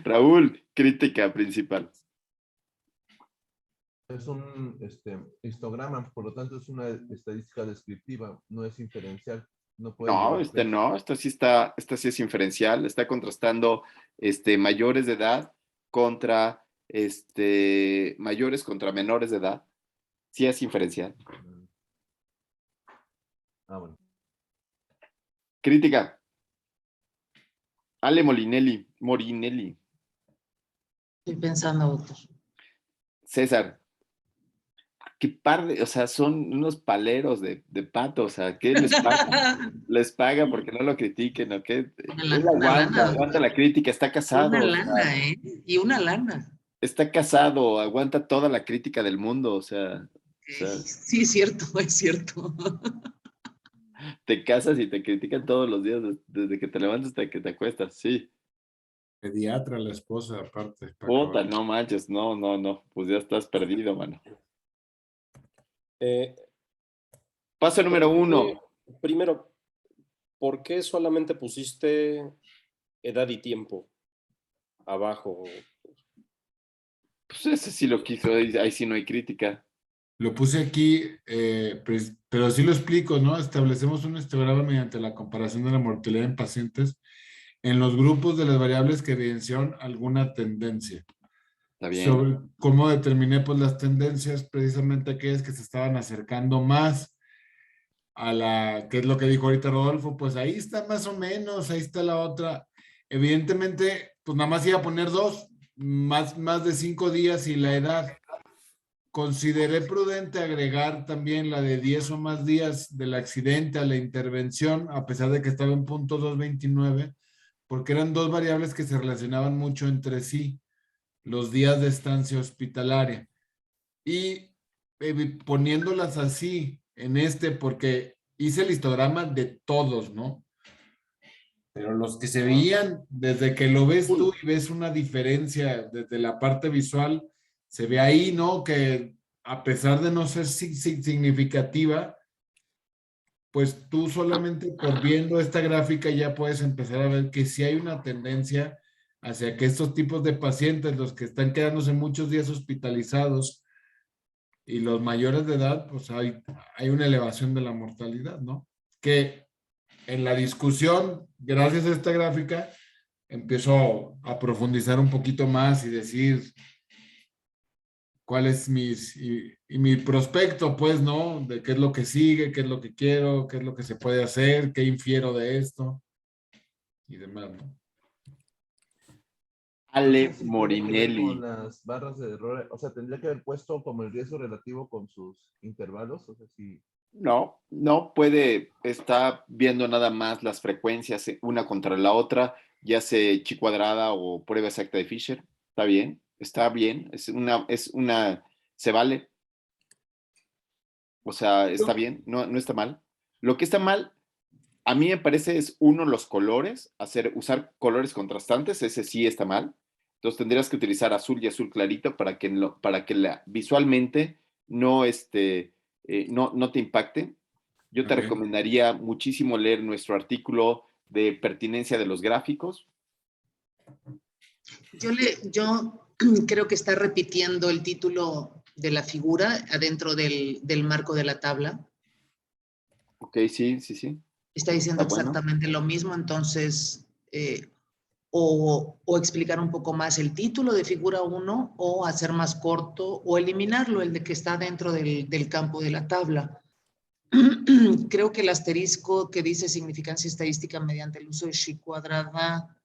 Raúl, crítica principal. Es un histograma, por lo tanto es una estadística descriptiva, no es inferencial. No puede No, llevar peso. no, esta sí es inferencial, está contrastando mayores de edad contra mayores contra menores de edad. Sí es inferencial. Ah, bueno. Crítica. Ale Morinelli. Estoy pensando, doctor. César. Qué par de, o sea, son unos paleros de pato, o sea, ¿qué les paga? Les paga porque no lo critiquen, ¿o qué? Él Una lana, aguanta doctor. la crítica, está casado, Una o sea, lana, ¿eh? Y una lana. está casado, aguanta toda la crítica del mundo, o sea, Sí, es cierto, es cierto. te casas y te critican todos los días, desde que te levantas hasta que te acuestas, sí. Pediatra la esposa, aparte. Para Puta, acabar. no manches, no, pues ya estás perdido, mano. Eh, Paso número ¿por qué- 1. Primero, ¿por qué solamente pusiste edad y tiempo abajo? Pues ese sí lo quiso, ahí sí no hay crítica. Lo puse aquí, pero sí lo explico, ¿no? Establecemos un histograma mediante la comparación de la mortalidad en pacientes en los grupos de las variables que evidenciaron alguna tendencia. Está bien. Sobre cómo determiné pues las tendencias, precisamente aquellas que se estaban acercando más a la, que es lo que dijo ahorita Rodolfo, pues ahí está más o menos, ahí está la otra. Evidentemente, pues nada más iba a poner dos, más de 5 días y la edad. Consideré prudente agregar también la de 10 o más días del accidente a la intervención, a pesar de que estaba en punto 229, porque eran dos variables que se relacionaban mucho entre sí, los días de estancia hospitalaria. Y poniéndolas así en porque hice el histograma de todos, ¿no? Pero los que se veían, desde que lo ves tú y ves una diferencia desde la parte visual, se ve ahí, ¿no? Que a pesar de no ser significativa, pues tú solamente por viendo esta gráfica ya puedes empezar a ver que sí hay una tendencia hacia que estos tipos de pacientes, los que están quedándose muchos días hospitalizados y los mayores de edad, pues hay una elevación de la mortalidad, ¿no? Que en la discusión, gracias a esta gráfica, empiezo a profundizar un poquito más y decir cuál es mi prospecto, pues, ¿no? De qué es lo que sigue, qué es lo que quiero, qué es lo que se puede hacer, qué infiero de esto y demás, ¿no? No Ale sé si tiene que ver con Morinelli. las barras de error, o sea, tendría que haber puesto como el riesgo relativo con sus intervalos, o sea, si No puede, está viendo nada más las frecuencias una contra la otra, ya sea chi cuadrada o prueba exacta de Fisher. Está bien, se vale, o sea, está bien, no está mal. Lo que está mal, a mí me parece, es los colores, usar colores contrastantes, ese sí está mal. Entonces tendrías que utilizar azul y azul clarito para que visualmente no, no te impacte. Yo te Ok. recomendaría muchísimo leer nuestro artículo de pertinencia de los gráficos. Yo creo que está repitiendo el título de la figura adentro del marco de la tabla. Ok, sí. Está diciendo Está bueno. exactamente lo mismo, entonces, o explicar un poco más el título de figura 1, o hacer más corto, o eliminarlo, el de que está dentro del campo de la tabla. Creo que el asterisco que dice significancia estadística mediante el uso de chi cuadrada,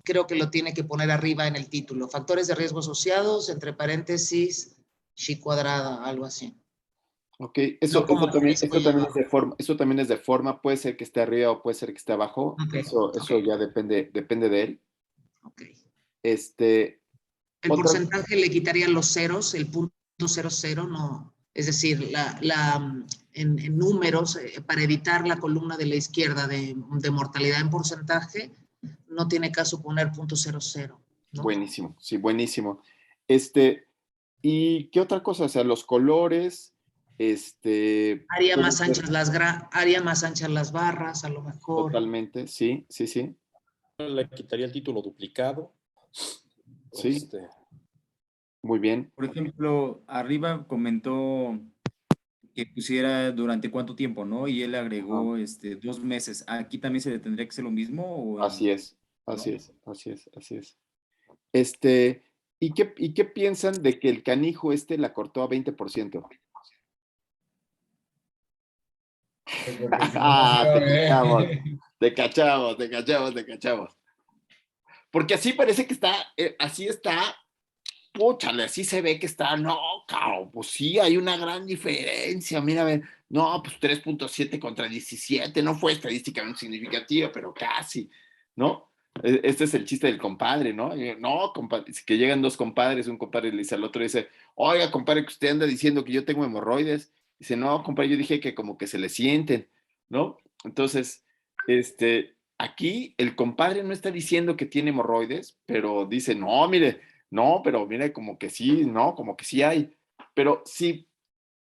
creo que lo tiene que poner arriba en el título. Factores de riesgo asociados, entre paréntesis, chi cuadrada, algo así. Ok, No como asterisco y abajo. eso también es de forma, puede ser que esté arriba o puede ser que esté abajo, Ok, eso ya depende de él. ok. Este, El otra, porcentaje le quitaría los ceros, el punto 00, no. Es decir, en números, para evitar la columna de la izquierda de mortalidad en porcentaje, no tiene caso poner punto 00, ¿no? buenísimo, sí, buenísimo. ¿Y qué otra cosa? O sea, los colores, Haría puede más ser anchas haría más anchas las barras, a lo mejor. totalmente, sí. Le quitaría el título duplicado. Sí, muy bien. Por ejemplo, arriba comentó que pusiera durante cuánto tiempo, ¿no? Y él Ajá. agregó 2 meses. ¿Aquí también se le tendría que hacer lo mismo Así es, así no? es, así es, así es. ¿Y qué piensan de que el canijo la cortó a 20%? Pues porque si no, no se Ah, va a te cachamos, ver. te cachamos, te cachamos, te cachamos. Porque así parece que está, así está, púchale, así se ve que está, no, cabrón, pues sí, hay una gran diferencia, mira, a ver, no, pues 3.7 contra 17, no fue estadísticamente significativa, pero casi, ¿no? Este es el chiste del compadre, ¿no? No, compadre, que llegan dos compadres, un compadre le dice al otro, dice, oiga, compadre, que usted anda diciendo que yo tengo hemorroides. Dice, no, compadre, yo dije que como que se le sienten, ¿no? Entonces, aquí el compadre no está diciendo que tiene hemorroides, pero dice, no, mire, no, pero mire, como que sí, no, como que sí hay. Pero si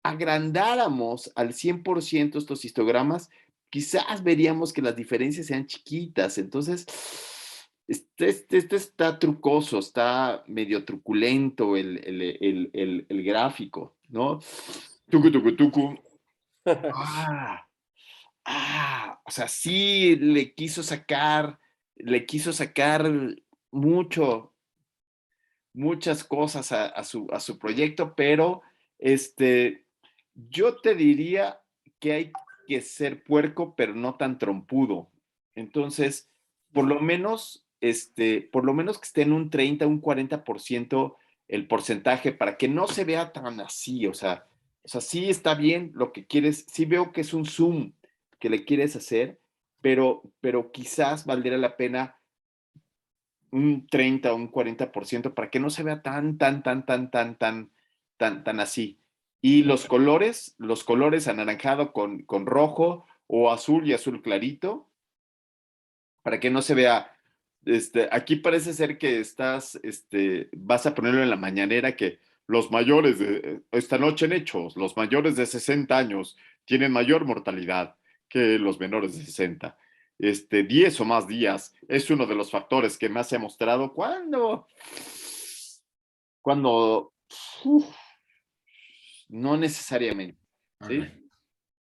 agrandáramos al 100% estos histogramas, quizás veríamos que las diferencias sean chiquitas. Entonces, este está trucoso, está medio truculento el gráfico, ¿no? Tucu, tucu, tucu. Ah, o sea, sí le quiso sacar mucho, muchas cosas a su proyecto, pero yo te diría que hay que ser puerco, pero no tan trompudo. Entonces, por lo menos que esté en un 30, un 40% el porcentaje para que no se vea tan así, o sea, sí está bien lo que quieres, sí veo que es un zoom que le quieres hacer, pero quizás valdría la pena un 30 o un 40% para que no se vea tan, tan, tan, tan, tan, tan, tan, tan así. Y los colores anaranjado con rojo o azul y azul clarito, para que no se vea, aquí parece ser que vas a ponerlo en la mañanera que los mayores de, esta noche en hechos, los mayores de 60 años tienen mayor mortalidad que los menores de 60. 10 o más días es uno de los factores que más se ha mostrado cuando, uf, no necesariamente, ¿sí? Ok.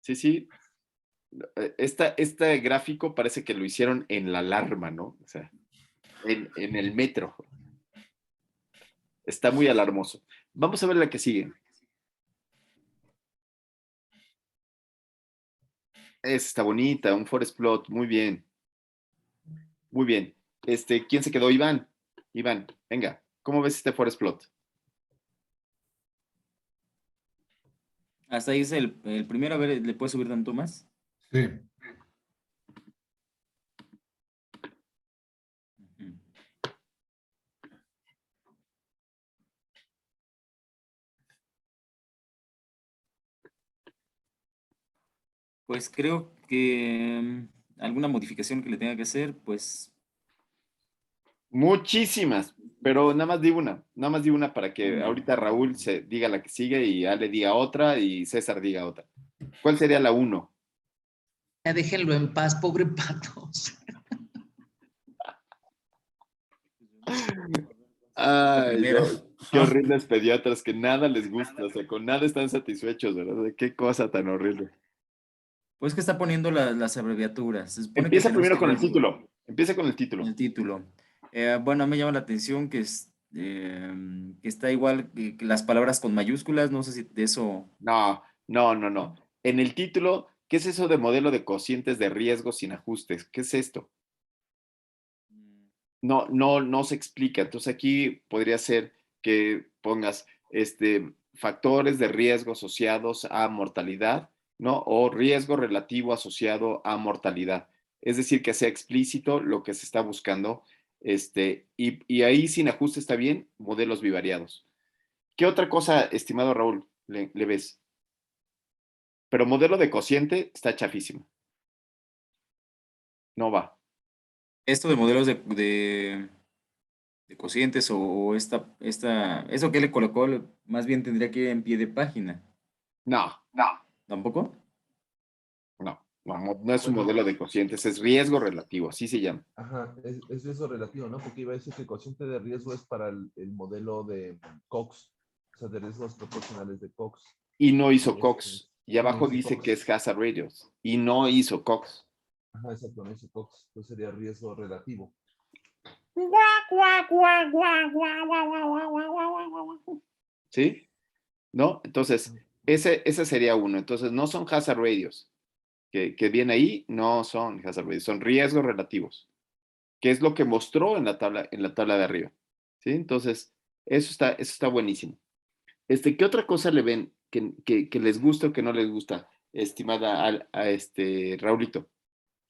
Sí, sí. Este gráfico parece que lo hicieron en la alarma, ¿no? O sea, en el metro. Está muy alarmoso. Vamos a ver la que sigue. Esa está bonita, un forest plot. Muy bien, muy bien. ¿Quién se quedó? Iván. Iván, venga. ¿Cómo ves este forest plot? Hasta ahí es el primero. A ver, ¿le puedes subir tanto más? Sí. Ujú. Pues creo que alguna modificación que le tenga que hacer, pues Muchísimas, pero nada más di una para que una. ahorita Raúl se diga la que sigue y Ale diga otra y César diga otra. ¿Cuál sería la uno? Ya déjenlo en paz, pobre Patos. La Ay, primera. no, qué horribles pediatras que nada les gusta, o sea, con nada están satisfechos, ¿verdad? Qué cosa tan horrible. Pues que está poniendo las abreviaturas. Se supone que Empieza tenemos primero que con el ver título. Empieza con el título. el título. Bueno, me llama la atención que está igual que las palabras con mayúsculas. No sé si de eso. No, no, no, no. En el título, ¿qué es eso de modelo de cocientes de riesgo sin ajustes? ¿Qué es esto? No, no, no se explica. Entonces aquí podría ser que pongas factores de riesgo asociados a mortalidad, ¿no? O riesgo relativo asociado a mortalidad. Es decir, que sea explícito lo que se está buscando. Y ahí sin ajuste está bien, modelos bivariados. ¿Qué otra cosa, estimado Raúl, le ves? Pero modelo de cociente está chafísimo. No va. Esto de modelos de cocientes o eso que le colocó, más bien tendría que ir en pie de página. No, ¿Tampoco? no es un Bueno, modelo de cocientes, es riesgo relativo, así se llama. ajá, es riesgo relativo, ¿no? Porque iba a decir que el cociente de riesgo es para el modelo de Cox, o sea, de riesgos proporcionales de Cox. Y no hizo Y Cox. Y abajo dice dice Cox. que es hazard radius y no hizo Cox. Ajá, exacto, no dice Cox. Entonces sería riesgo relativo. ¿Sí? ¿No? Entonces, ese sería uno. Entonces, no son hazard radius. Que viene ahí, no son hazard radius, son riesgos relativos, que es lo que mostró en la tabla de arriba. ¿Sí? Entonces, eso está buenísimo. ¿Qué otra cosa le ven que les gusta o que no les gusta, estimada Raulito?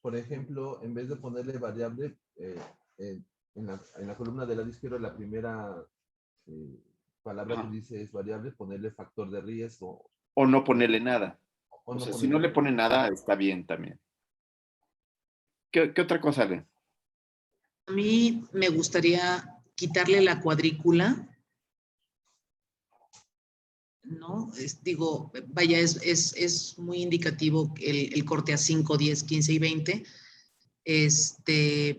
Por ejemplo, en vez de ponerle variable, en la columna del lado izquierdo, la primera palabra Ajá. que dice es variable, ponerle factor de riesgo. O no ponerle nada. O O no sea, si no ponerle le pone nada, está bien también. ¿Qué otra cosa le? A mí me gustaría quitarle la cuadrícula, ¿no? Digo, vaya, es muy indicativo el corte a 5, 10, 15 y 20,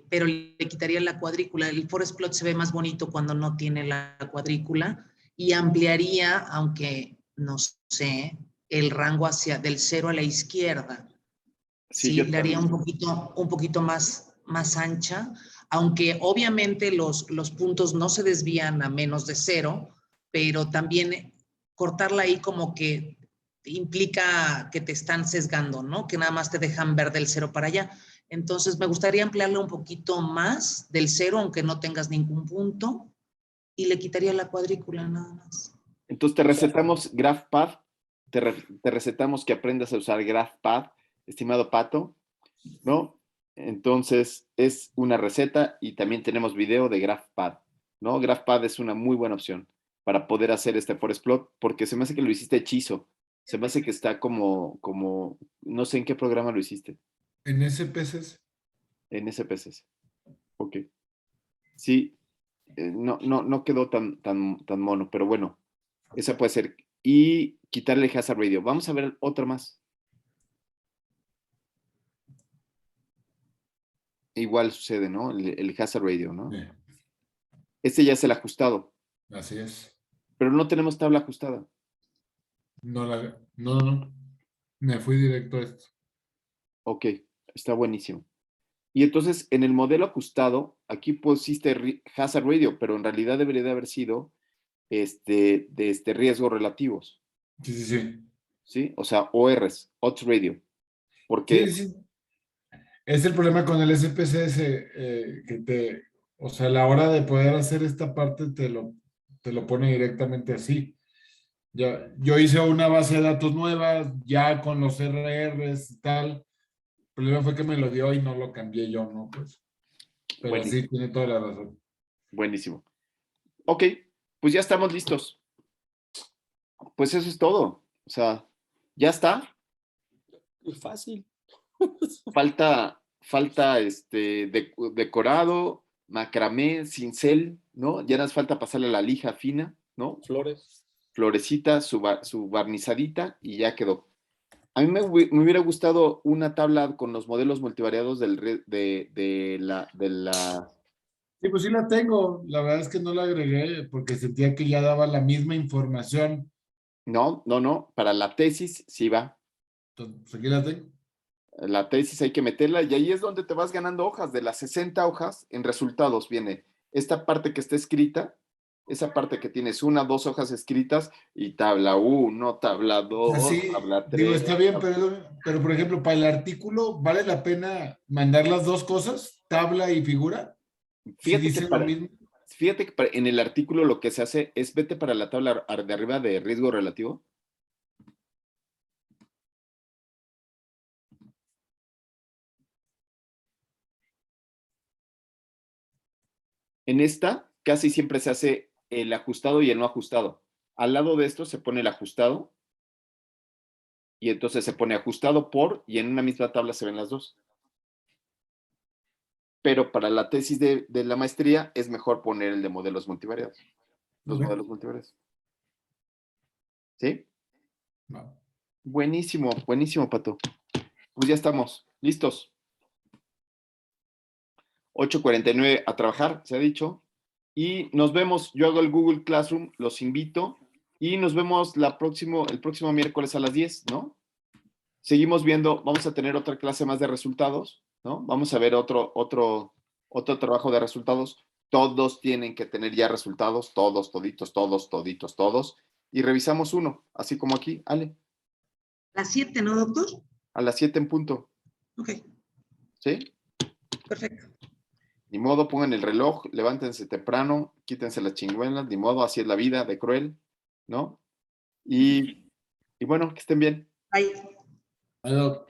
pero le quitaría la cuadrícula. El forest plot se ve más bonito cuando no tiene la cuadrícula y ampliaría, aunque no sé, el rango del 0 a la izquierda. Sí, Sí, yo le haría también. un poquito más ancha, aunque obviamente los puntos no se desvían a menos de 0, pero también cortarla ahí como que implica que te están sesgando, ¿no? Que nada más te dejan ver del 0 para allá. Entonces me gustaría ampliarla un poquito más del 0, aunque no tengas ningún punto, y le quitaría la cuadrícula nada más. Entonces te recetamos GraphPad, te recetamos que aprendas a usar GraphPad, estimado Pato, ¿no? Entonces es una receta y también tenemos video de GraphPad, ¿no? GraphPad es una muy buena opción para poder hacer este forest plot, porque se me hace que lo hiciste hechizo, se me hace que está no sé en qué programa lo hiciste, En SPSS. en SPSS. Ok. Sí, no quedó tan mono, pero bueno, esa puede ser. Y quitarle el hazard radio. Vamos a ver otra más. Igual sucede, ¿no? El hazard radio, ¿no? Sí, Este ya es el ajustado, así es. pero no tenemos tabla ajustada. No. Me fui directo a esto. Ok, está buenísimo. Y entonces, en el modelo ajustado, aquí pusiste hazard radio, pero en realidad debería de haber sido de riesgos relativos, Sí. ¿sí? O sea, ORs, odds radio. Porque, Sí. Es el problema con el SPSS, o sea, a la hora de poder hacer esta parte te lo pone directamente así. Ya, yo hice una base de datos nueva, ya con los RRs y tal. El problema fue que me lo dio y no lo cambié yo, ¿no? Pues, pero sí, buenísimo, tiene toda la razón. buenísimo. Ok, pues ya estamos listos. Pues eso es todo. O sea, ya está. Fácil. Falta decorado, macramé, cincel, ¿no? Ya nos falta pasarle la lija fina, ¿no? Flores. Florecita, su barnizadita y ya quedó. A mí me hubiera gustado una tabla con los modelos multivariados de la... Sí, pues sí la tengo. La verdad es que no la agregué porque sentía que ya daba la misma información. No, para la tesis sí va. Entonces, pues aquí la tengo. La tesis hay que meterla y ahí es donde te vas ganando hojas. De las 60 hojas, en resultados viene esta parte que está escrita, esa parte que tienes 1, 2 hojas escritas y tabla 1, tabla O sea, 2, sí, tabla digo, 3. está bien, pero por ejemplo, para el artículo, ¿vale la pena mandar las dos cosas, tabla y figura? Si Fíjate que, dicen lo mismo. en el artículo lo que se hace es vete para la tabla de arriba de riesgo relativo. En esta casi siempre se hace el ajustado y el no ajustado. Al lado de esto se pone el ajustado y entonces se pone ajustado por y en una misma tabla se ven las dos. Pero para la tesis de la maestría es mejor poner el de modelos multivariados. Los Ok. modelos multivariados. ¿Sí? No. Buenísimo, buenísimo, Pato. Pues ya estamos, listos. 8:49 a trabajar, se ha dicho. Y nos vemos, yo hago el Google Classroom, los invito y nos vemos el próximo miércoles a las 10, ¿no? Seguimos viendo, vamos a tener otra clase más de resultados, ¿no? Vamos a ver otro trabajo de resultados. Todos tienen que tener ya resultados, todos, toditos, todos. Y revisamos uno, así como aquí, Ale, Las 7, ¿no, doctor? a las 7 en punto, Ok, ¿sí? perfecto. Ni modo, pongan el reloj, levántense temprano, quítense las chingüelas, ni modo, así es la vida de cruel, ¿no? Y bueno, que estén bien. Bye. Bueno,